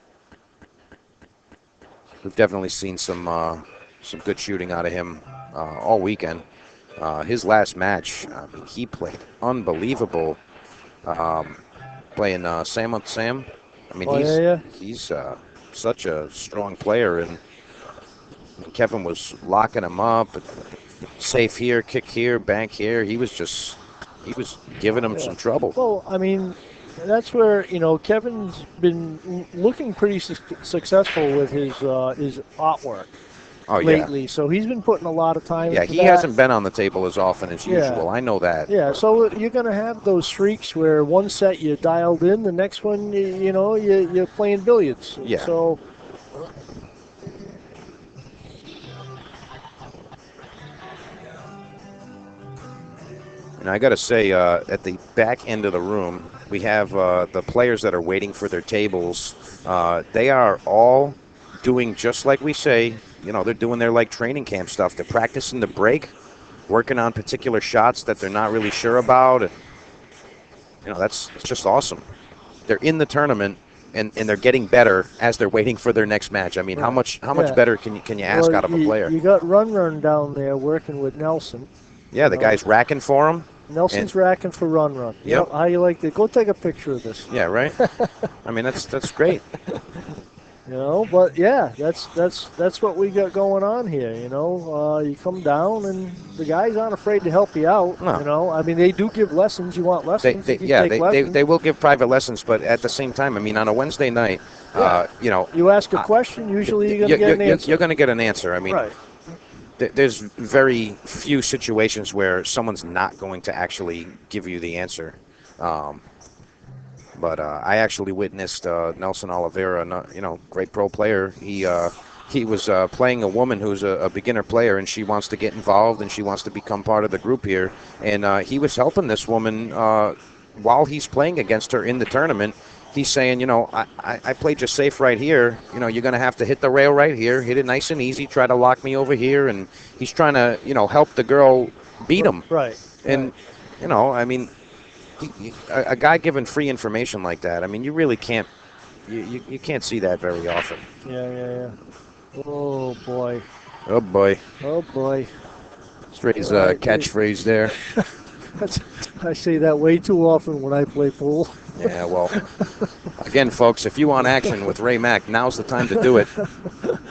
We've definitely seen some good shooting out of him all weekend. His last match, I mean, he played unbelievable. Playing Sam on Sam. I mean, he's such a strong player, and Kevin was locking him up. Safe here, kick here, bank here. He was giving him some trouble. Well, I mean, that's where, Kevin's been looking pretty successful with his artwork lately. So he's been putting a lot of time into he hasn't been on the table as often as usual. I know that. Yeah, so you're going to have those streaks where one set you dialed in, the next one, you're playing billiards. Yeah. So and I got to say, at the back end of the room, we have the players that are waiting for their tables. They are all doing just like we say. They're doing their training camp stuff. They're practicing the break, working on particular shots that they're not really sure about. And, it's just awesome. They're in the tournament, and they're getting better as they're waiting for their next match. I mean, how much better can you ask out of a player? You got Run down there working with Nelson. Yeah, the guy's racking for him. Nelson's racking for Run. Yep. How you like that? Go take a picture of this. Yeah, right. I mean, that's great. But yeah, that's what we got going on here. You come down and the guys aren't afraid to help you out. No. I mean, they do give lessons. You want lessons? They will give private lessons, but at the same time, I mean, on a Wednesday night, you ask a question, usually you're going to get an answer. You're going to get an answer. I mean, right. There's very few situations where someone's not going to actually give you the answer. But I actually witnessed Nelson Oliveira, great pro player. He was playing a woman who's a beginner player, and she wants to get involved and she wants to become part of the group here. And he was helping this woman while he's playing against her in the tournament. he's saying, I played you safe right here. You're going to have to hit the rail right here, hit it nice and easy, try to lock me over here. And he's trying to, help the girl beat him. Right. And, I mean, a guy giving free information like that, I mean, you really can't, you can't see that very often. Yeah. Oh, boy. Oh, boy. Oh, boy. Stray's catchphrase there. I say that way too often when I play pool. Yeah, well, again, folks, if you want action with Ray Mack, now's the time to do it.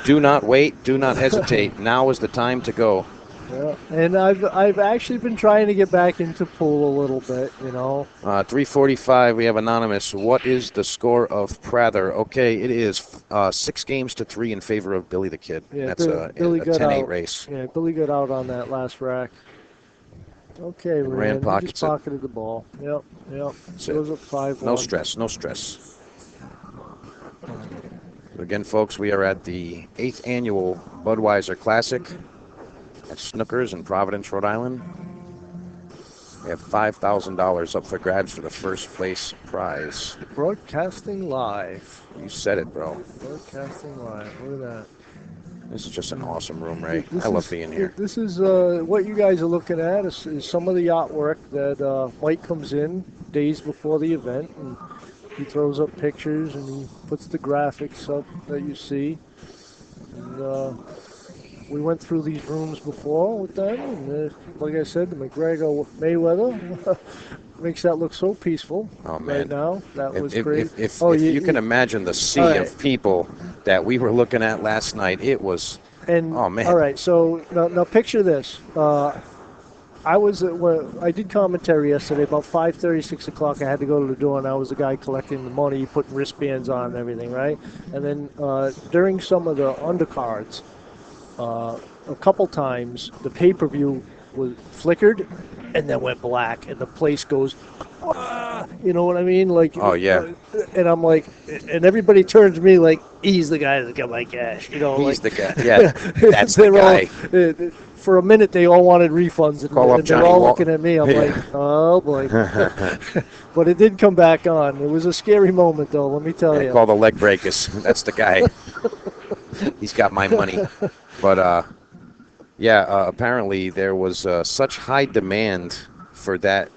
Do not wait. Do not hesitate. Now is the time to go. Yeah, and I've actually been trying to get back into pool a little bit, 345, we have Anonymous. What is the score of Prather? Okay, it is 6-3 in favor of Billy the Kid. Yeah, that's Billy a got 10-8 out. race. Yeah, Billy got out on that last rack. Okay, Rand pockets just pocketed the ball. Yep. Goes up 5-1. No stress. Again, folks, we are at the 8th Annual Budweiser Classic at Snookers in Providence, Rhode Island. We have $5,000 up for grabs for the first place prize. Broadcasting live. You said it, bro. Broadcasting live. Look at that. This is just an awesome room, Ray. I love being here. This is what you guys are looking at is some of the artwork that Mike comes in days before the event, and he throws up pictures and he puts the graphics up that you see. And we went through these rooms before with them, and like I said, the McGregor Mayweather makes that look so peaceful right now. That was great. If you can imagine the sea of people that we were looking at last night, it was, oh man. All right, so now picture this. I did commentary yesterday about 5:30, 6 o'clock. I had to go to the door, and I was the guy collecting the money, putting wristbands on and everything, right? And then during some of the undercards, a couple times the pay-per-view was flickered and then went black, and the place goes, you know what I mean? Like, oh yeah. And I'm like, and everybody turns to me like, he's the guy that got my cash, He's the guy. Yeah, that's the guy. For a minute, they all wanted refunds, and they're all looking at me. I'm like, oh boy. But it did come back on. It was a scary moment, though. Let me tell you. Call the leg breakers. That's the guy. He's got my money. But apparently there was such high demand for that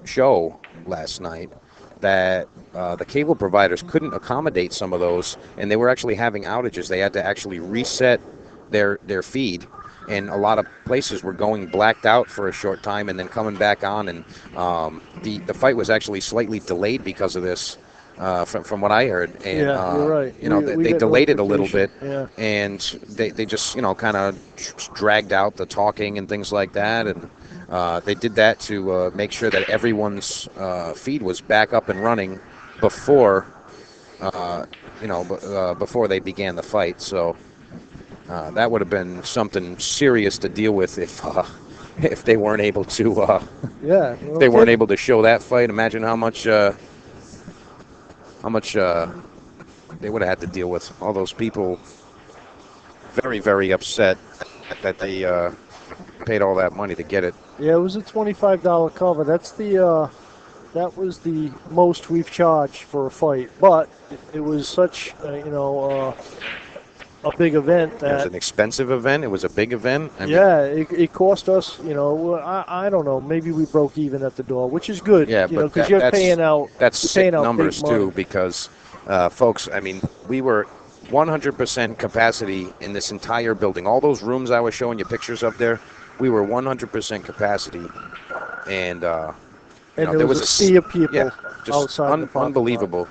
show last night that the cable providers couldn't accommodate some of those, and they were actually having outages. They had to actually reset their feed, and a lot of places were going blacked out for a short time and then coming back on, and the fight was actually slightly delayed because of this. From what I heard, and you're right. They delayed it a little bit, and they just kind of dragged out the talking and things like that, and they did that to make sure that everyone's feed was back up and running before before they began the fight. So that would have been something serious to deal with if they weren't able to weren't able to show that fight. Imagine how much they would have had to deal with. All those people very, very upset that they paid all that money to get it. Yeah, it was a $25 cover. That's that was the most we've charged for a fight, but it was such a big event that it was an expensive event. It was a big event. It cost us. I don't know. Maybe we broke even at the door, which is good. Yeah, but because you're paying out. That's sick numbers big money. too. Because, folks, I mean, we were 100% capacity in this entire building. All those rooms I was showing you pictures of there, we were 100% capacity, and there was a sea of people outside. Unbelievable.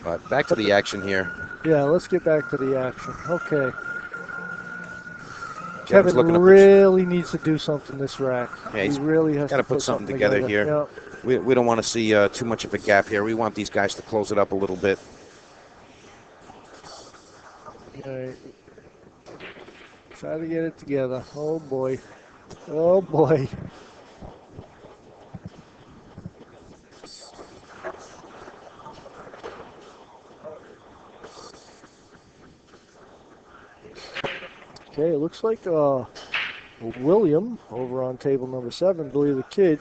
But back to the action here. Yeah, let's get back to the action. Okay. Kevin's Kevin really needs to do something this rack. Yeah, he really has got to put something together here. Yeah. We don't want to see too much of a gap here. We want these guys to close it up a little bit. Okay. Try to get it together. Oh boy. Oh boy. Okay, it looks like William over on table number 7, Billy the Kid,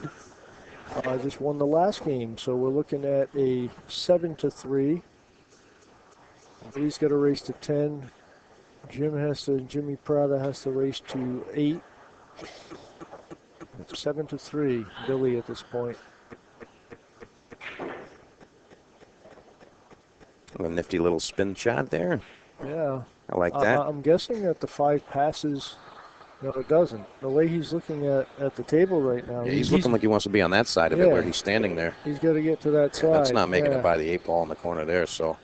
just won the last game, so we're looking at a 7-3. Billy's got to race to 10. Jimmy Prada has to race to 8. It's 7-3, Billy at this point. A nifty little spin shot there. Yeah. I like that. I'm guessing that the 5 passes. No, it doesn't. The way he's looking at the table right now. Yeah, he's looking like he wants to be on that side of it where he's standing there. He's got to get to that side. That's not making it by the 8 ball in the corner there, so.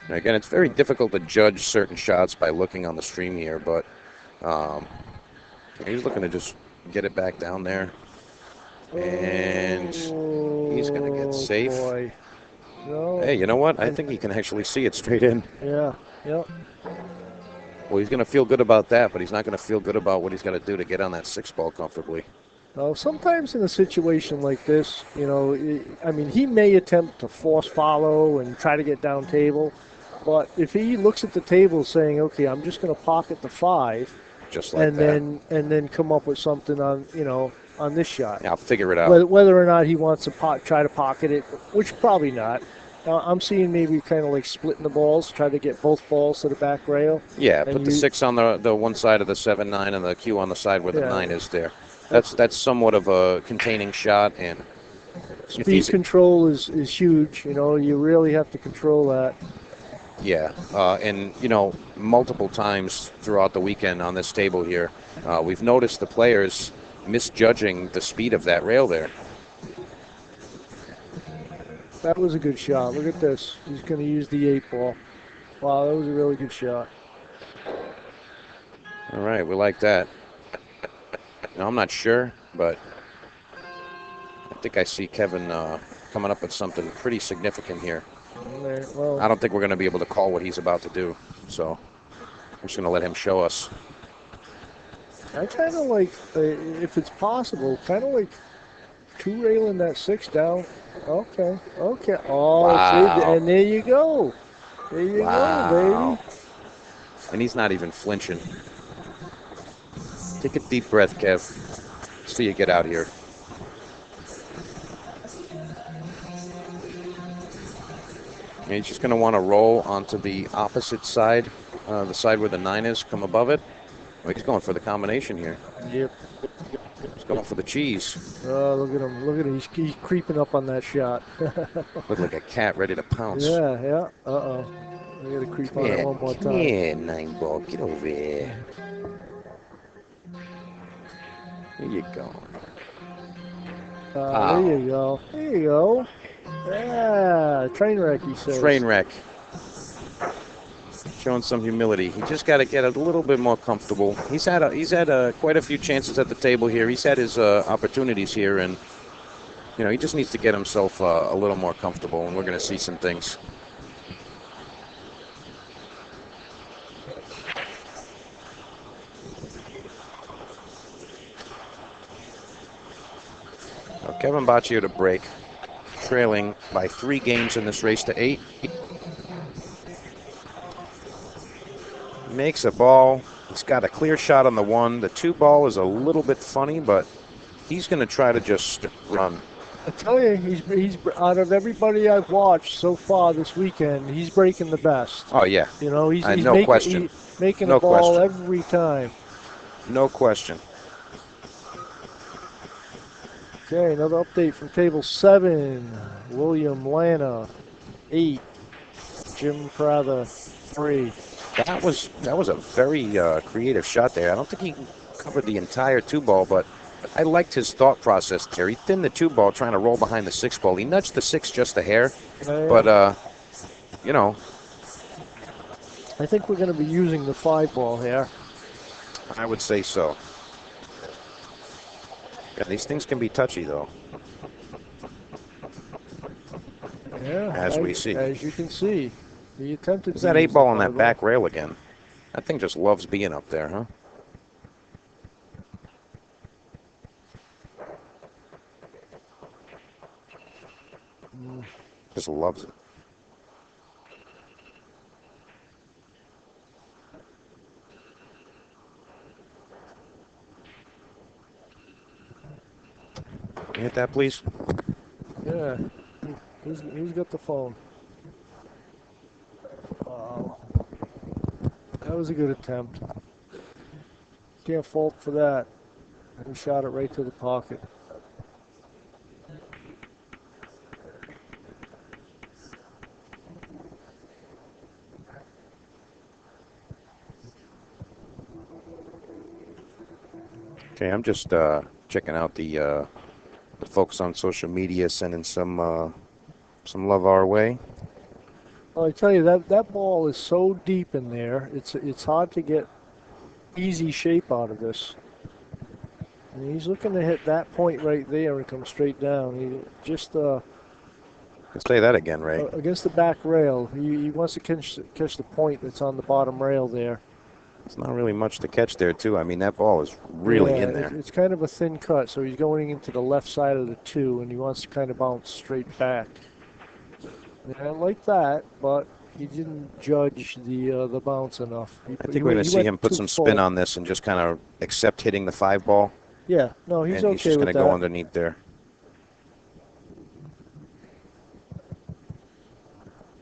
And again, it's very difficult to judge certain shots by looking on the stream here, but he's looking to just get it back down there. And he's going to get safe. Boy. No. Hey, you know what? I think he can actually see it straight in. Yeah, yep. Well, he's going to feel good about that, but he's not going to feel good about what he's got to do to get on that 6 ball comfortably. Well, sometimes in a situation like this, you know, I mean, he may attempt to force follow and try to get down table, but if he looks at the table saying, okay, I'm just going to pocket the 5, just like and then come up with something on, you know, on this shot. Yeah, I'll figure it out. Whether or not he wants to try to pocket it, which probably not. I'm seeing maybe kind of like splitting the balls, try to get both balls to the back rail. Yeah, put the 6 on the one side of the 7-9 and the Q on the side where the 9 is there. That's somewhat of a containing shot, and speed control is huge. You know, you really have to control that. Yeah, and you know, multiple times throughout the weekend on this table here, we've noticed the players misjudging the speed of that rail there. That was a good shot. Look at this. He's going to use the 8 ball. Wow, that was a really good shot. All right, we like that. Now, I'm not sure, but I think I see Kevin coming up with something pretty significant here. Well, I don't think we're going to be able to call what he's about to do, so I'm just going to let him show us. I kind of like, if it's possible, kind of like 2 railing that 6 down. Okay. Oh, wow. See, and there you go. There you go, baby. And he's not even flinching. Take a deep breath, Kev. So you get out here. And he's just going to want to roll onto the opposite side, the side where the 9 is, come above it. Well, he's going for the combination here. Yep. He's going for the cheese. Oh, look at him. Look at him. He's creeping up on that shot. Look like a cat ready to pounce. Yeah. Uh-oh. I got to creep on it one more time. Yeah, 9 ball. Get over here. Here you go. There you go. There you go. Yeah, train wreck, he says. Train wreck. Showing some humility. He just got to get a little bit more comfortable. He's had quite a few chances at the table here. He's had his opportunities here, and you know, he just needs to get himself a little more comfortable, and we're going to see some things. Now, Kevin Bauccio to break, trailing by 3 games in this race to 8. Makes a ball. He's got a clear shot on the 1. The 2 ball is a little bit funny, but he's going to try to just run. I tell you, he's out of everybody I've watched so far this weekend, he's breaking the best. Oh yeah. You know, he's no question. He's making a ball every time. No question. Okay, another update from table 7. William Lana, 8. Jim Prather, 3. That was a very creative shot there. I don't think he covered the entire 2 ball, but I liked his thought process there. He thinned the 2 ball trying to roll behind the 6 ball. He nudged the 6 just a hair, but you know. I think we're going to be using the 5 ball here. I would say so. Yeah, these things can be touchy, though. Yeah, as we see. As you can see. He attempted There's that 8 ball on that back rail again. That thing just loves being up there, huh? Just loves it. you hit that, please? Yeah. Who's got the phone? Wow. That was a good attempt. Can't fault for that. He shot it right to the pocket. Okay, I'm just checking out the folks on social media sending some love our way. Well, I tell you, that ball is so deep in there, it's hard to get easy shape out of this. And he's looking to hit that point right there and come straight down. He just Let's say that again, Ray. against the back rail. He wants to catch the point that's on the bottom rail there. It's not really much to catch there, too. I mean, that ball is really in there. It's kind of a thin cut, so he's going into the left side of the 2, and he wants to kind of bounce straight back. And I like that, but he didn't judge the bounce enough. I think we're going to see him put some spin on this and just kind of accept hitting the 5 ball. Yeah, no, he's okay with that. And he's just going to go underneath there.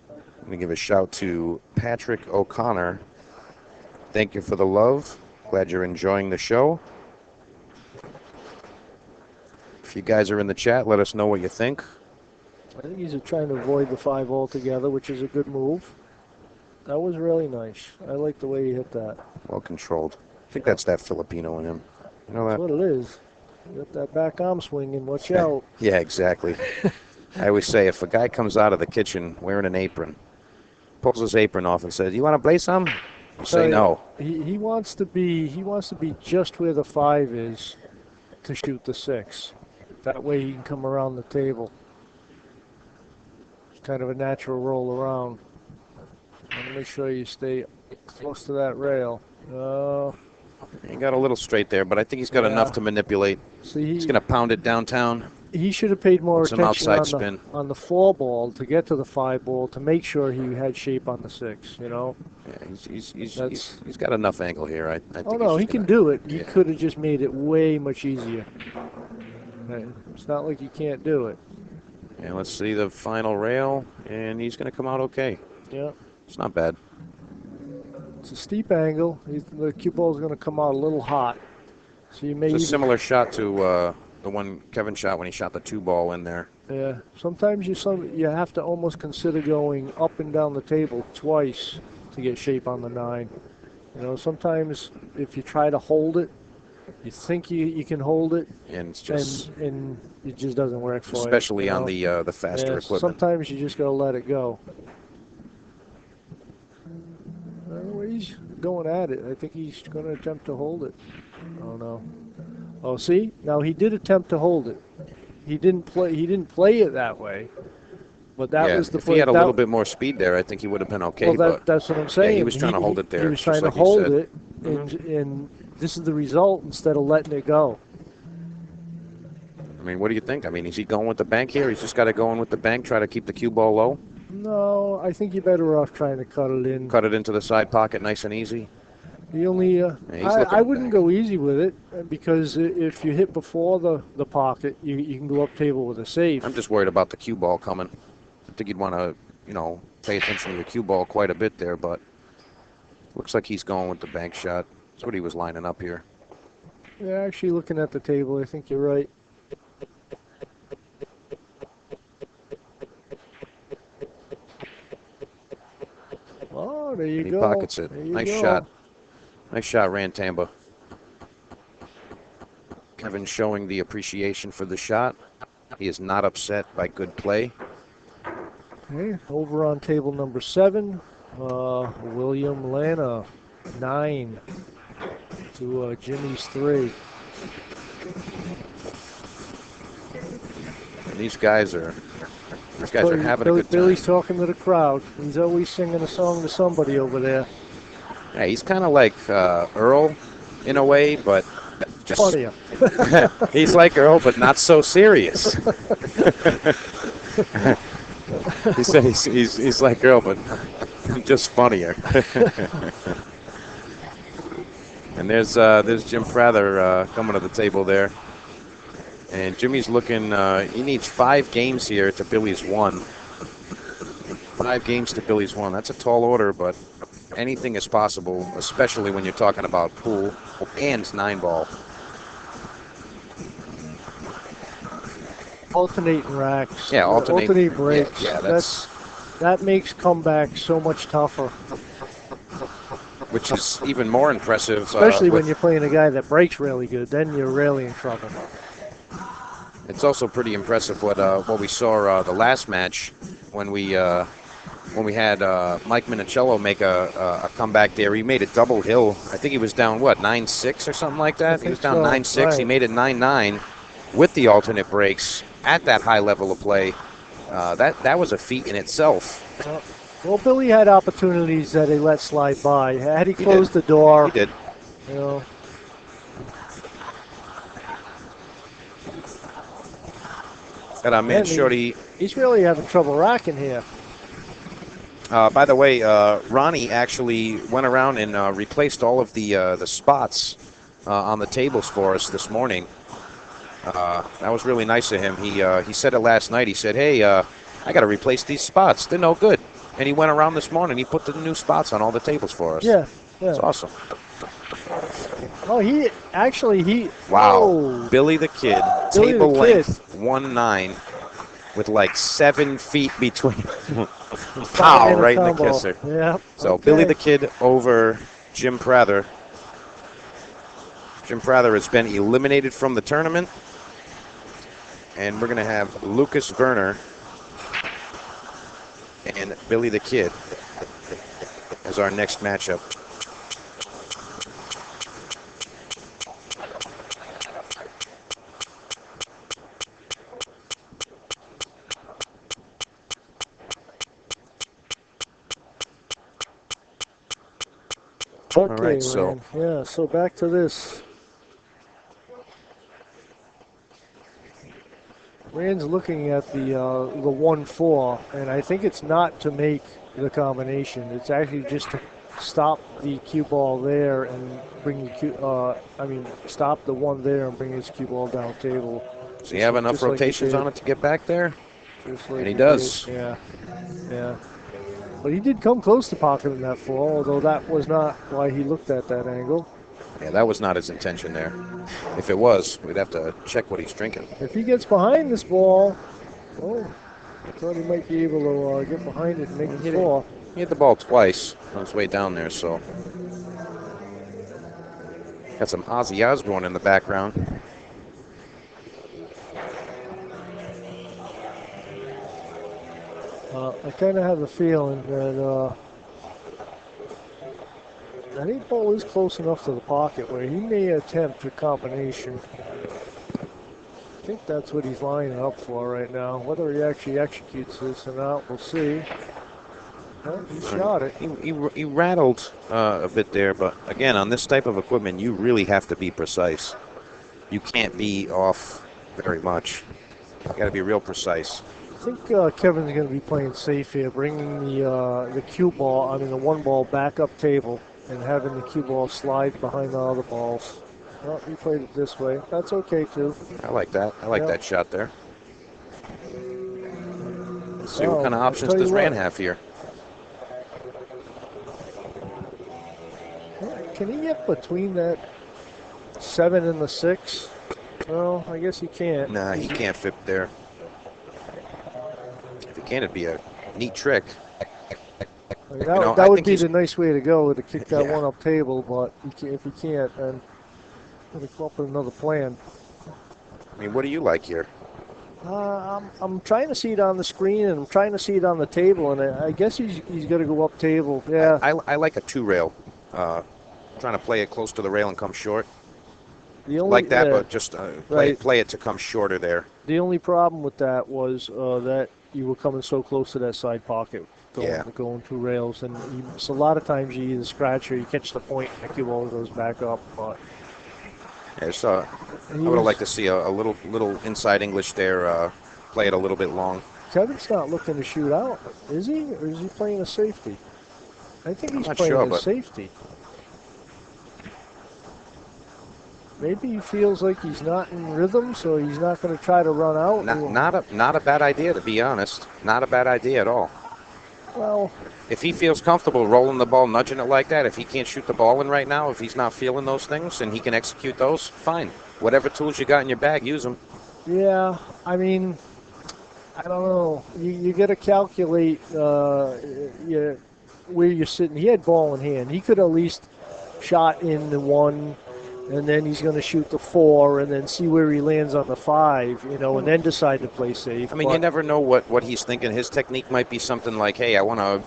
I'm going to give a shout to Patrick O'Connor. Thank you for the love. Glad you're enjoying the show. If you guys are in the chat, let us know what you think. I think he's trying to avoid the 5 altogether, which is a good move. That was really nice. I like the way he hit that. Well controlled. I think that's that Filipino in him. You know that? That's what it is. You got that back arm swinging. Watch out. Yeah, exactly. I always say if a guy comes out of the kitchen wearing an apron, pulls his apron off and says, "You want to play some?" You say no. He wants to be just where the 5 is to shoot the 6. That way he can come around the table. It's kind of a natural roll around. Want to make sure you stay close to that rail. He got a little straight there, but I think he's got enough to manipulate. See, he's going to pound it downtown. He should have paid more attention on the 4 ball to get to the 5 ball to make sure he had shape on the 6, you know? Yeah, he's got enough angle here. I think oh, no, he can do it. He could have just made it way much easier. It's not like you can't do it. And let's see the final rail, and he's going to come out okay. Yeah. It's not bad. It's a steep angle. The cue ball is going to come out a little hot. So you may it's a similar shot to the one Kevin shot when he shot the 2 ball in there. Yeah. Sometimes you have to almost consider going up and down the table twice to get shape on the 9. You know, sometimes if you try to hold it, you think you can hold it, and it's just and it just doesn't work for you. Especially on the faster equipment. Sometimes you just got to let it go. He's going at it. I think he's going to attempt to hold it. Oh no! Oh, see, now he did attempt to hold it. He didn't play it that way. But that was the play. If he had a little bit more speed there, I think he would have been okay. Well, that's what I'm saying. Yeah, he was trying to hold it there. He was trying to hold it, and this is the result instead of letting it go. I mean, what do you think? I mean, is he going with the bank here? He's just got to go in with the bank, try to keep the cue ball low? No, I think you're better off trying to cut it in. Cut it into the side pocket nice and easy? The only, I wouldn't go easy with it, because if you hit before the pocket, you can go up table with a save. I'm just worried about the cue ball coming. I think you'd want to, pay attention to the cue ball quite a bit there, but looks like he's going with the bank shot. That's what he was lining up here. Yeah, actually looking at the table, I think you're right. Oh, there you go. He pockets it. Nice shot. Nice shot, Ran Tamba. Kevin showing the appreciation for the shot. He is not upset by good play. Okay, over on table number 7, William Lana, 9 to Jimmy's 3. And these guys are having a good time. Billy's talking to the crowd. He's always singing a song to somebody over there. Yeah, he's kind of like Earl in a way, but just funnier. He's like Earl, but not so serious. He said he's like Earl, but just funnier. And there's Jim Prather coming to the table there. And Jimmy's looking, he needs 5 games here to Billy's 1. 5 games to Billy's 1. That's a tall order, but anything is possible, especially when you're talking about pool and 9-ball. Alternating racks. Yeah, alternate breaks. Yeah, that makes comeback so much tougher. Which is even more impressive. Especially when you're playing a guy that breaks really good, then you're really in trouble. It's also pretty impressive what we saw the last match when we had Mike Minicello make a comeback there. He made a double hill. I think he was down, 9-6 or something like that? He was down 9-6. Right. He made it 9-9 with the alternate breaks at that high level of play. That was a feat in itself. Well, Billy had opportunities that he let slide by. Had he closed the door. He did. You know. And I made sure he's really having trouble racking here. By the way, Ronnie actually went around and replaced all of the spots on the tables for us this morning. That was really nice of him. He said it last night. He said, "Hey, I got to replace these spots. They're no good." And he went around this morning. He put the new spots on all the tables for us. Yeah. It's awesome. Oh, Wow. Oh. Billy the Kid, table length 1-9 with like 7 feet between. Pow, right in the kisser. Yeah. So okay. Billy the Kid over Jim Prather. Jim Prather has been eliminated from the tournament. And we're going to have Lucas Werner and Billy the Kid as our next matchup. Okay, all right, so yeah, so back to this. Rand's looking at the 1-4, and I think it's not to make the combination. It's actually just to stop the cue ball there and bring the stop the 1 there and bring his cue ball down table. Does he have enough rotations on it to get back there? Like and he does. Did. Yeah. But he did come close to pocketing that 4, although that was not why he looked at that angle. Yeah, that was not his intention there. If it was, we'd have to check what he's drinking. If he gets behind this ball, I thought he might be able to get behind it and make it 4. He hit the ball twice on his way down there, so. Got some Ozzy Osbourne in the background. I kind of have a feeling that that 8 ball is close enough to the pocket where he may attempt a combination. I think that's what he's lining up for right now. Whether he actually executes this or not, we'll see. Well, he shot it. He rattled a bit there, but again, on this type of equipment, you really have to be precise. You can't be off very much. You got to be real precise. I think Kevin's going to be playing safe here, bringing the cue ball, the 1 ball back up table and having the cue ball slide behind the other balls. Well, he played it this way. That's okay, too. I like that. I like that shot there. Let's see what kind of options does Rand have here. Can he get between that 7 and the 6? Well, I guess he can't. Nah, he can't fit there. If he can, it'd be a neat trick. That would be the nice way to go, to kick that 1 up table, but if he can't, then we'll come up with another plan. I mean, what do you like here? I'm trying to see it on the screen, and I'm trying to see it on the table, and I guess he's got to go up table. Yeah. I like a 2-rail. Trying to play it close to the rail and come short. Like that, but just play it to come shorter there. The only problem with that was that you were coming so close to that side pocket. Going 2 rails, and so a lot of times you either scratch or you catch the point and the cue ball goes back up. But I would have liked to see a little inside English there. Play it a little bit long. Kevin's not looking to shoot out, is he? Or is he playing a safety? I think he's playing a safety. maybe he feels like he's not in rhythm, so he's not going to try to run out. Not a bad idea, to be honest. Not a bad idea at all. Well, if he feels comfortable rolling the ball, nudging it like that, if he can't shoot the ball in right now, if he's not feeling those things and he can execute those, fine. Whatever tools you got in your bag, use them. yeah, I mean, I don't know. You got to calculate where you're sitting. He had ball in hand. He could at least shot in the 1, and then he's going to shoot the 4, and then see where he lands on the 5, and then decide to play safe. I mean, you never know what he's thinking. His technique might be something like, hey, I want to,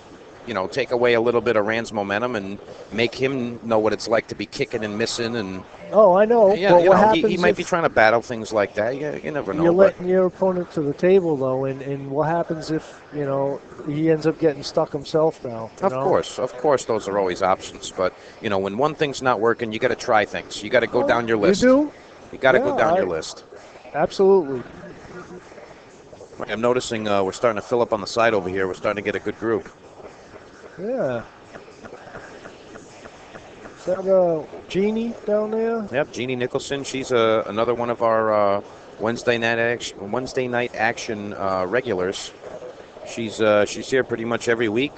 take away a little bit of Rand's momentum and make him know what it's like to be kicking and missing. And oh, I know. yeah, but what happens he might be trying to battle things like that. You never know. You're letting your opponent to the table, though, and what happens if, he ends up getting stuck himself now? Of course, those are always options. But, when one thing's not working, you got to try things. You got to go down your list. You do? You got to go down your list. Absolutely. I'm noticing we're starting to fill up on the side over here. We're starting to get a good group. Yeah. Is that Jeannie down there? Yep, Jeannie Nicholson. She's another one of our Wednesday night action regulars. She's here pretty much every week.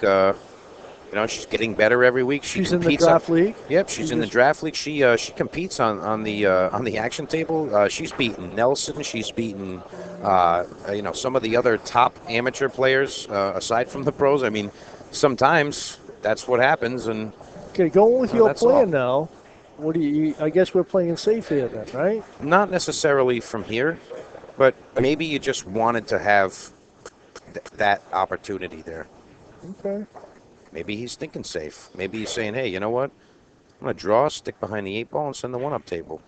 She's getting better every week. She's in the draft league. Yep, she's in the draft league. She competes on the action table. She's beaten Nelson. She's beaten some of the other top amateur players aside from the pros. I mean, sometimes that's what happens. And okay, going with your plan now. What do you? I guess we're playing safe here then, right? Not necessarily from here, but maybe you just wanted to have that opportunity there. Okay. Maybe he's thinking safe. Maybe he's saying, hey, you know what? I'm going to draw, stick behind the 8 ball, and send the 1-up table.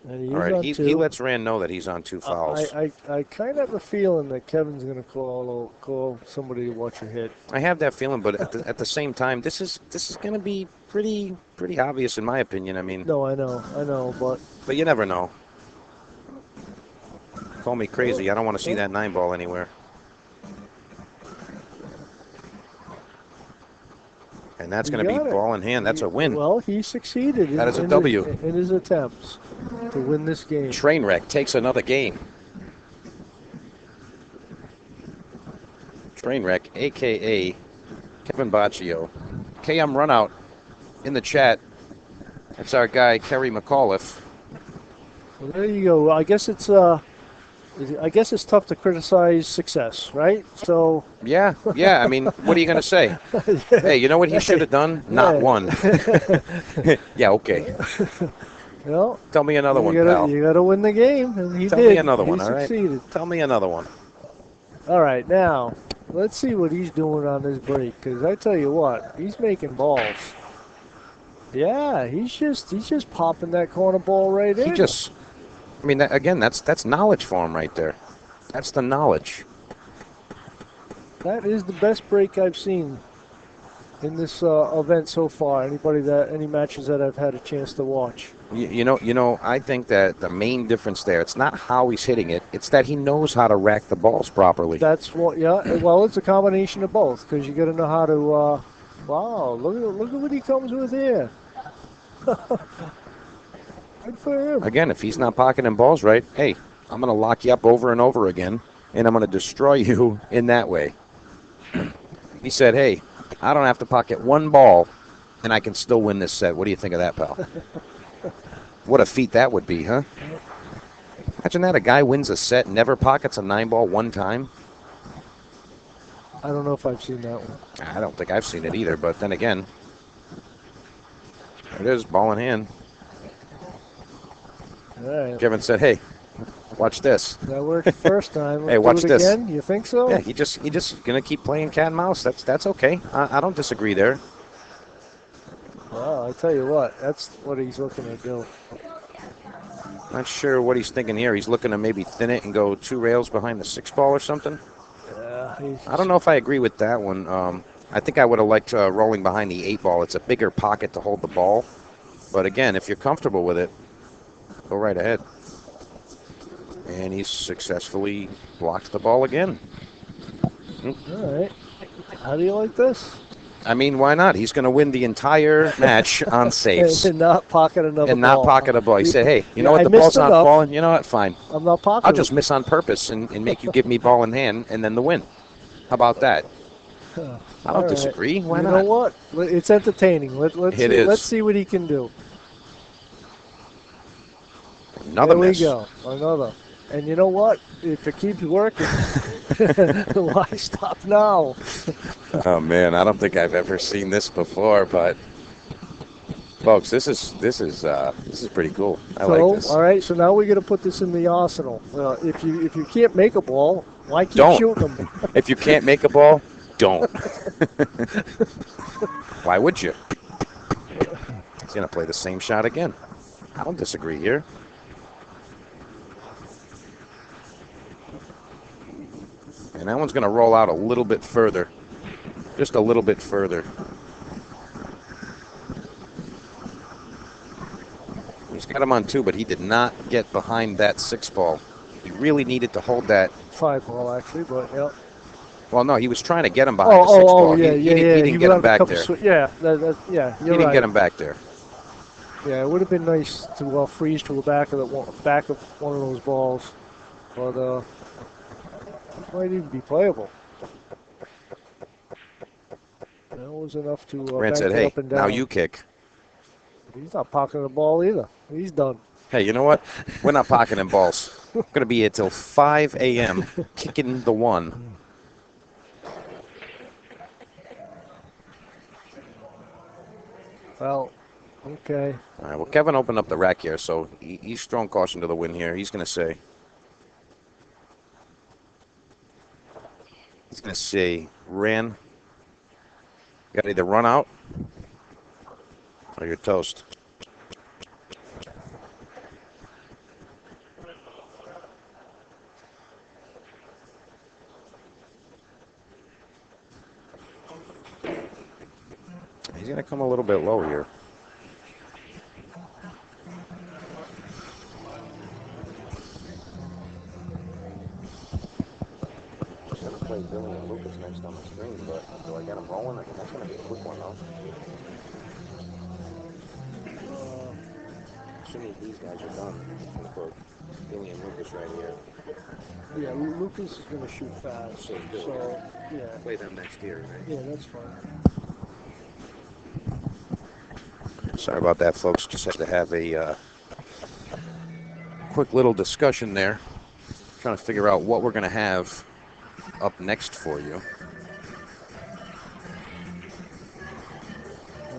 And all right, he lets Rand know that he's on 2 fouls. I kind of have a feeling that Kevin's going to call somebody to watch your head. I have that feeling, but at the same time, this is going to be pretty obvious in my opinion. I mean, no, I know, but you never know. Call me crazy. I don't want to see that 9 ball anywhere. And that's going to be ball in hand. That's a win. Well, he succeeded. That is a W. In his attempts to win this game. Trainwreck takes another game. Trainwreck, a.k.a. Kevin Bauccio. KM Runout in the chat. That's our guy, Kerry McAuliffe. Well, there you go. I guess it's tough to criticize success, right? So yeah. I mean, what are you going to say? Hey, you know what he should have done? Not won. Yeah, okay. Well, tell me another one, pal. You got to win the game, and he did. Tell me another one, all right? Tell me another one. All right, now let's see what he's doing on this break. Because I tell you what, he's making balls. Yeah, he's just popping that corner ball right in. I mean, that's knowledge for him right there. That's the knowledge. That is the best break I've seen in this event so far. Any matches that I've had a chance to watch. You know, I think that the main difference there, it's not how he's hitting it, it's that he knows how to rack the balls properly. That's what, yeah. Well, it's a combination of both, because you got to know how to. Wow, look at what he comes with here. Good for him. Again, if he's not pocketing balls right, hey, I'm going to lock you up over and over again, and I'm going to destroy you in that way. He said, hey, I don't have to pocket one ball, and I can still win this set. What do you think of that, pal? What a feat that would be, huh? Imagine that, a guy wins a set, never pockets a 9-ball one time. I don't know if I've seen that one. I don't think I've seen it either, but then again, there it is, ball in hand. All right. Kevin said, hey, watch this. That worked the first time. Hey, watch this. Again? You think so? Yeah, he just going to keep playing cat and mouse. That's okay. I don't disagree there. Well, I tell you what, that's what he's looking to do. Not sure what he's thinking here. He's looking to maybe thin it and go 2 rails behind the 6-ball or something. Yeah. I don't know if I agree with that one. I think I would have liked rolling behind the 8-ball. It's a bigger pocket to hold the ball. But again, if you're comfortable with it, go right ahead. And he's successfully blocked the ball again. All right. How do you like this? I mean, why not? He's going to win the entire match on saves and not pocket another and not ball. pocket a ball. You say, hey, you know Yeah, what? I The missed ball's not enough. falling. You know what? Fine. I'm not pocketing. I'll just miss on purpose and make you give me ball in hand and then the win. How about that? I don't disagree. Why not? You know what? It's entertaining. Let's see what he can do. Another miss. There we go. Another. And you know what? If it keeps working, why stop now? Oh man, I don't think I've ever seen this before, but folks, this is pretty cool. I like this. All right, so now we're gonna put this in the arsenal. If you can't make a ball, why keep shooting them? If you can't make a ball, don't. Why would you? He's gonna play the same shot again. I don't disagree here. And that one's going to roll out a little bit further. Just a little bit further. He's got him on 2, but he did not get behind that 6 ball. He really needed to hold that. 5 ball, actually, but yeah. Well, no, he was trying to get him behind the 6 ball. Yeah, he didn't get him back there. He didn't get him back there. Yeah, it would have been nice to freeze to the back of one of those balls. But it might even be playable. That was enough to Rand said, hey, up and down. Now you kick. He's not pocketing the ball either. He's done. Hey, you know what? We're not pocketing balls. We're going to be here till 5 a.m. kicking the 1. Well, okay. All right, well, Kevin opened up the rack here, so he's throwing caution to the wind here. He's going to say, Ran, you got to either run out or you're toast. He's going to come a little bit low here. Play Billy and Lucas next on the screen, but do I get them rolling? That's going to be a quick one, though. Assuming these guys are done. I'm going to put Billy and Lucas right here. Yeah, Lucas is going to shoot fast. So yeah. Play them next year, right? Yeah, that's fine. Sorry about that, folks. Just had to have a quick little discussion there. Trying to figure out what we're going to have up next for you.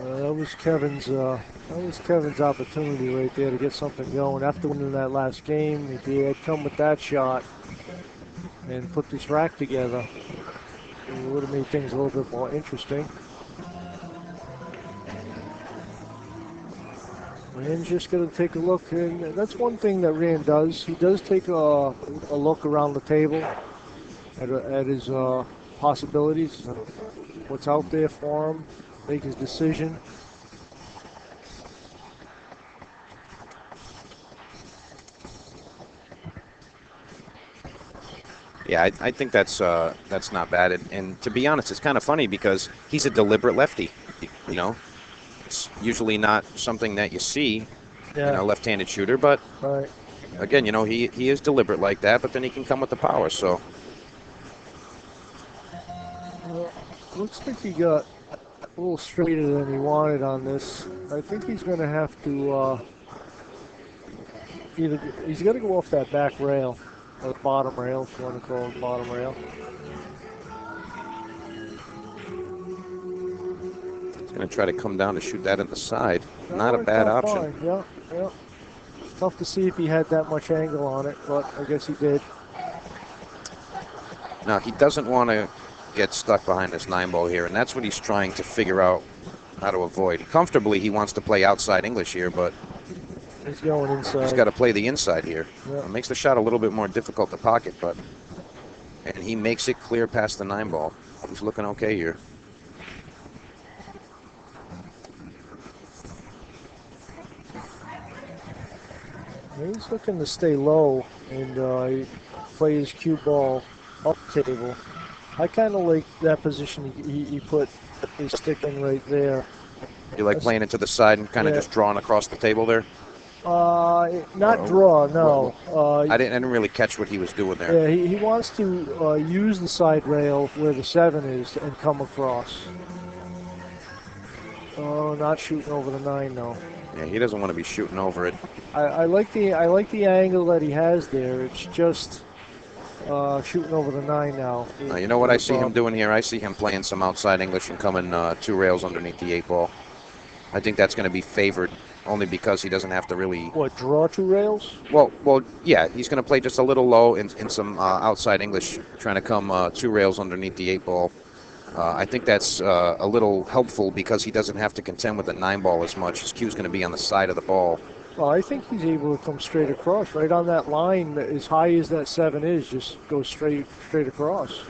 That was Kevin's opportunity right there to get something going. After winning that last game, if he had come with that shot and put this rack together, it would have made things a little bit more interesting. Rand's just going to take a look, and that's one thing that Rand does. He does take a look around the table at his possibilities, what's out there for him, make his decision. Yeah, I think that's not bad. And to be honest, it's kind of funny because he's a deliberate lefty. You know, it's usually not something that you see in a left-handed shooter. But again, you know, he is deliberate like that. But then he can come with the power. So looks like he got a little straighter than he wanted on this. I think he's going to have to he's got to go off that back rail. Or the bottom rail, if you want to call it bottom rail. he's going to try to come down to shoot that in the side. Not a bad option. Fine. Yeah. Tough to see if he had that much angle on it, but I guess he did. Now, he doesn't want to get stuck behind this 9 ball here, and that's what he's trying to figure out how to avoid. Comfortably, he wants to play outside English here, but he's going inside. He's got to play the inside here. Yeah. It makes the shot a little bit more difficult to pocket, and he makes it clear past the 9 ball. He's looking okay here. He's looking to stay low and play his cue ball up table. I kind of like that position he put his stick in right there. You like playing it to the side and kind of just drawing across the table there? Not draw, no. I didn't really catch what he was doing there. Yeah, he wants to use the side rail where the 7 is and come across. Oh, not shooting over the 9, no. Yeah, he doesn't want to be shooting over it. I like the angle that he has there. It's just shooting over the 9 now. You know what I see him doing here? I see him playing some outside English and coming 2 rails underneath the 8 ball. I think that's going to be favored only because he doesn't have to really... What, draw 2 rails? Well, yeah, he's going to play just a little low in some outside English, trying to come 2 rails underneath the 8 ball. I think that's a little helpful because he doesn't have to contend with the 9 ball as much. His cue's going to be on the side of the ball. Well, I think he's able to come straight across, right on that line. As high as that 7 is, just go straight across.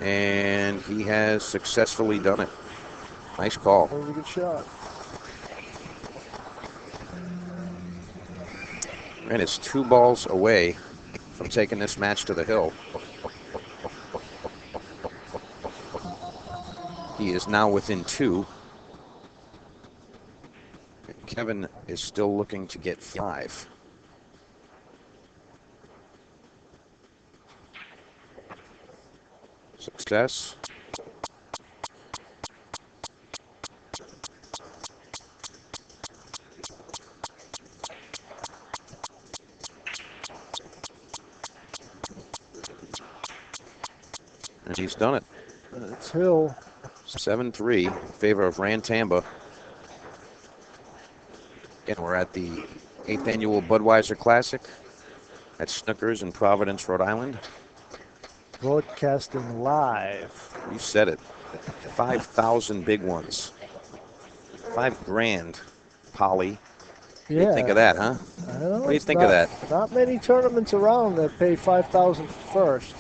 And he has successfully done it. Nice call. That was a good shot. And it's 2 balls away from taking this match to the hill. He is now within 2. Kevin is still looking to get 5. Success. And he's done it. It's hill. 7-3 in favor of Ranulf Tamba. Again, we're at the 8th Annual Budweiser Classic at Snookers in Providence, Rhode Island. Broadcasting live. You said it. 5,000 big ones. $5,000, Polly. What do you think of that, huh? I don't know. What do you think of that? Not many tournaments around that pay $5,000 first.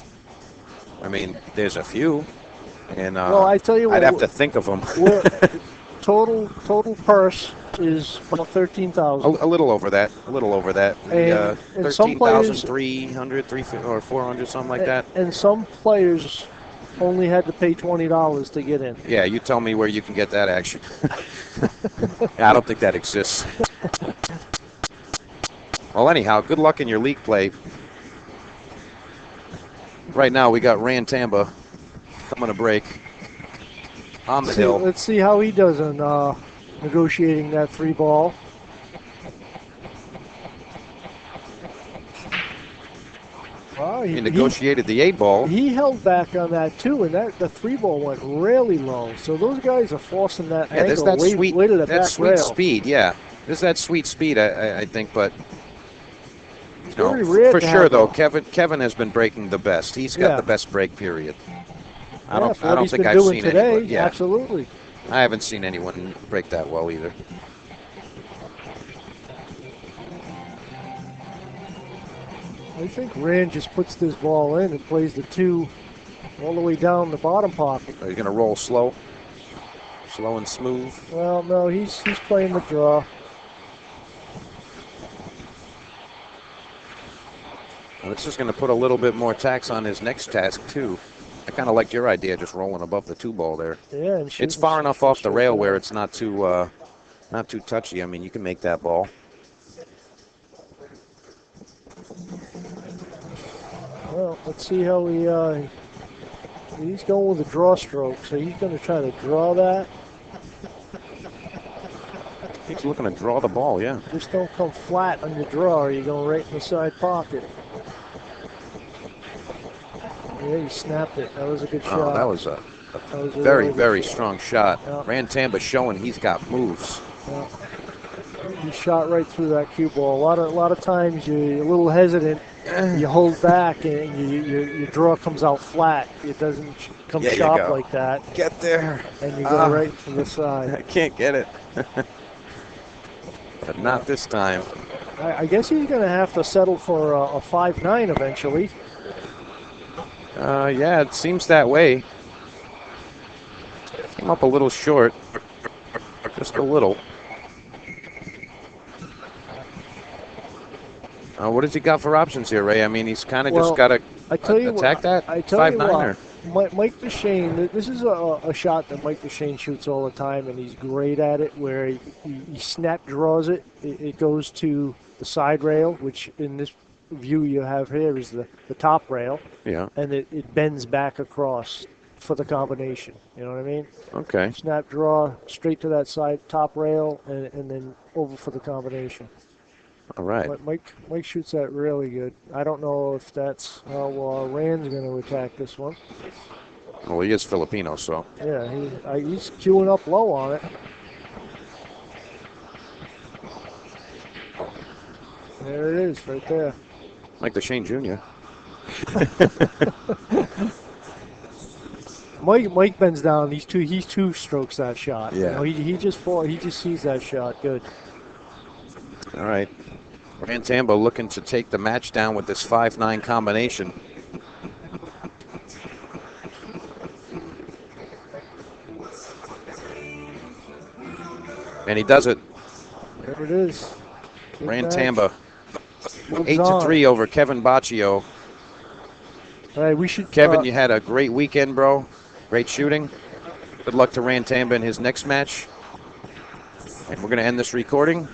I mean, there's a few. And well, I tell you what, I'd have to think of them. total purse is about $13,000. A little over that. A little over that. And 13,300, 300, or 400, something like that. And some players only had to pay $20 to get in. Yeah, you tell me where you can get that action. I don't think that exists. Well, anyhow, good luck in your league play. Right now, we got Ranulf Tamba coming to break on the hill. Let's see how he does in negotiating that 3 ball. Wow, he negotiated the 8 ball. He held back on that too, and the 3 ball went really low. So those guys are forcing that angle that way to the that back sweet rail. Speed, yeah. There's that sweet speed, I think, but very rare for sure though, Kevin has been breaking the best. He's got the best break period. I don't think I've seen today. anyone. Yeah, absolutely. I haven't seen anyone break that well either. I think Rand just puts this ball in and plays the 2 all the way down the bottom pocket. Are you going to roll slow? Slow and smooth? Well, no, he's playing the draw. Well, this is going to put a little bit more tax on his next task, too. I kind of liked your idea, just rolling above the 2 ball there. Yeah, and it's far enough off the rail where it's not too touchy. I mean, you can make that ball. Well, let's see how he's going with a draw stroke, so he's going to try to draw that. He's looking to draw the ball, yeah. Just don't come flat on your draw, or you're going right in the side pocket. Yeah, he snapped it. That was a good shot. That was a very strong shot. Yeah. Ranulf Tamba showing he's got moves. Yeah. He shot right through that cue ball. A lot of times you're a little hesitant. You hold back and your draw comes out flat. It doesn't come sharp like that. Get there. And you go right to the side. I can't get it. But not this time. I guess he's going to have to settle for a 5-9 eventually. Yeah, it seems that way. Came up a little short. Just a little. What has he got for options here, Ray? I mean, he's kind of just got to I tell you attack what. that? I tell 5'9" you what. or? Mike Duchesne, this is a shot that Mike Duchesne shoots all the time, and he's great at it. Where he snap draws it, it goes to the side rail, which in this view you have here is the top rail, Yeah. and it bends back across for the combination. You know what I mean? Okay. Snap draw straight to that side top rail, and then over for the combination. All right. But Mike shoots that really good. I don't know if that's how Rand's going to attack this one. Well, he is Filipino, so. Yeah, he's queuing up low on it. There it is, right there. Like the Shane Jr. Mike bends down. He's two strokes that shot. Yeah. You know, he just sees that shot. Good. All right. Ray Tamba looking to take the match down with this 5'9" combination. And he does it. There it is. Ray Tamba, Moves 8-3 over Kevin Bauccio. All right, we should. Kevin, you had a great weekend, bro. Great shooting. Good luck to Ray Tamba in his next match. And we're going to end this recording.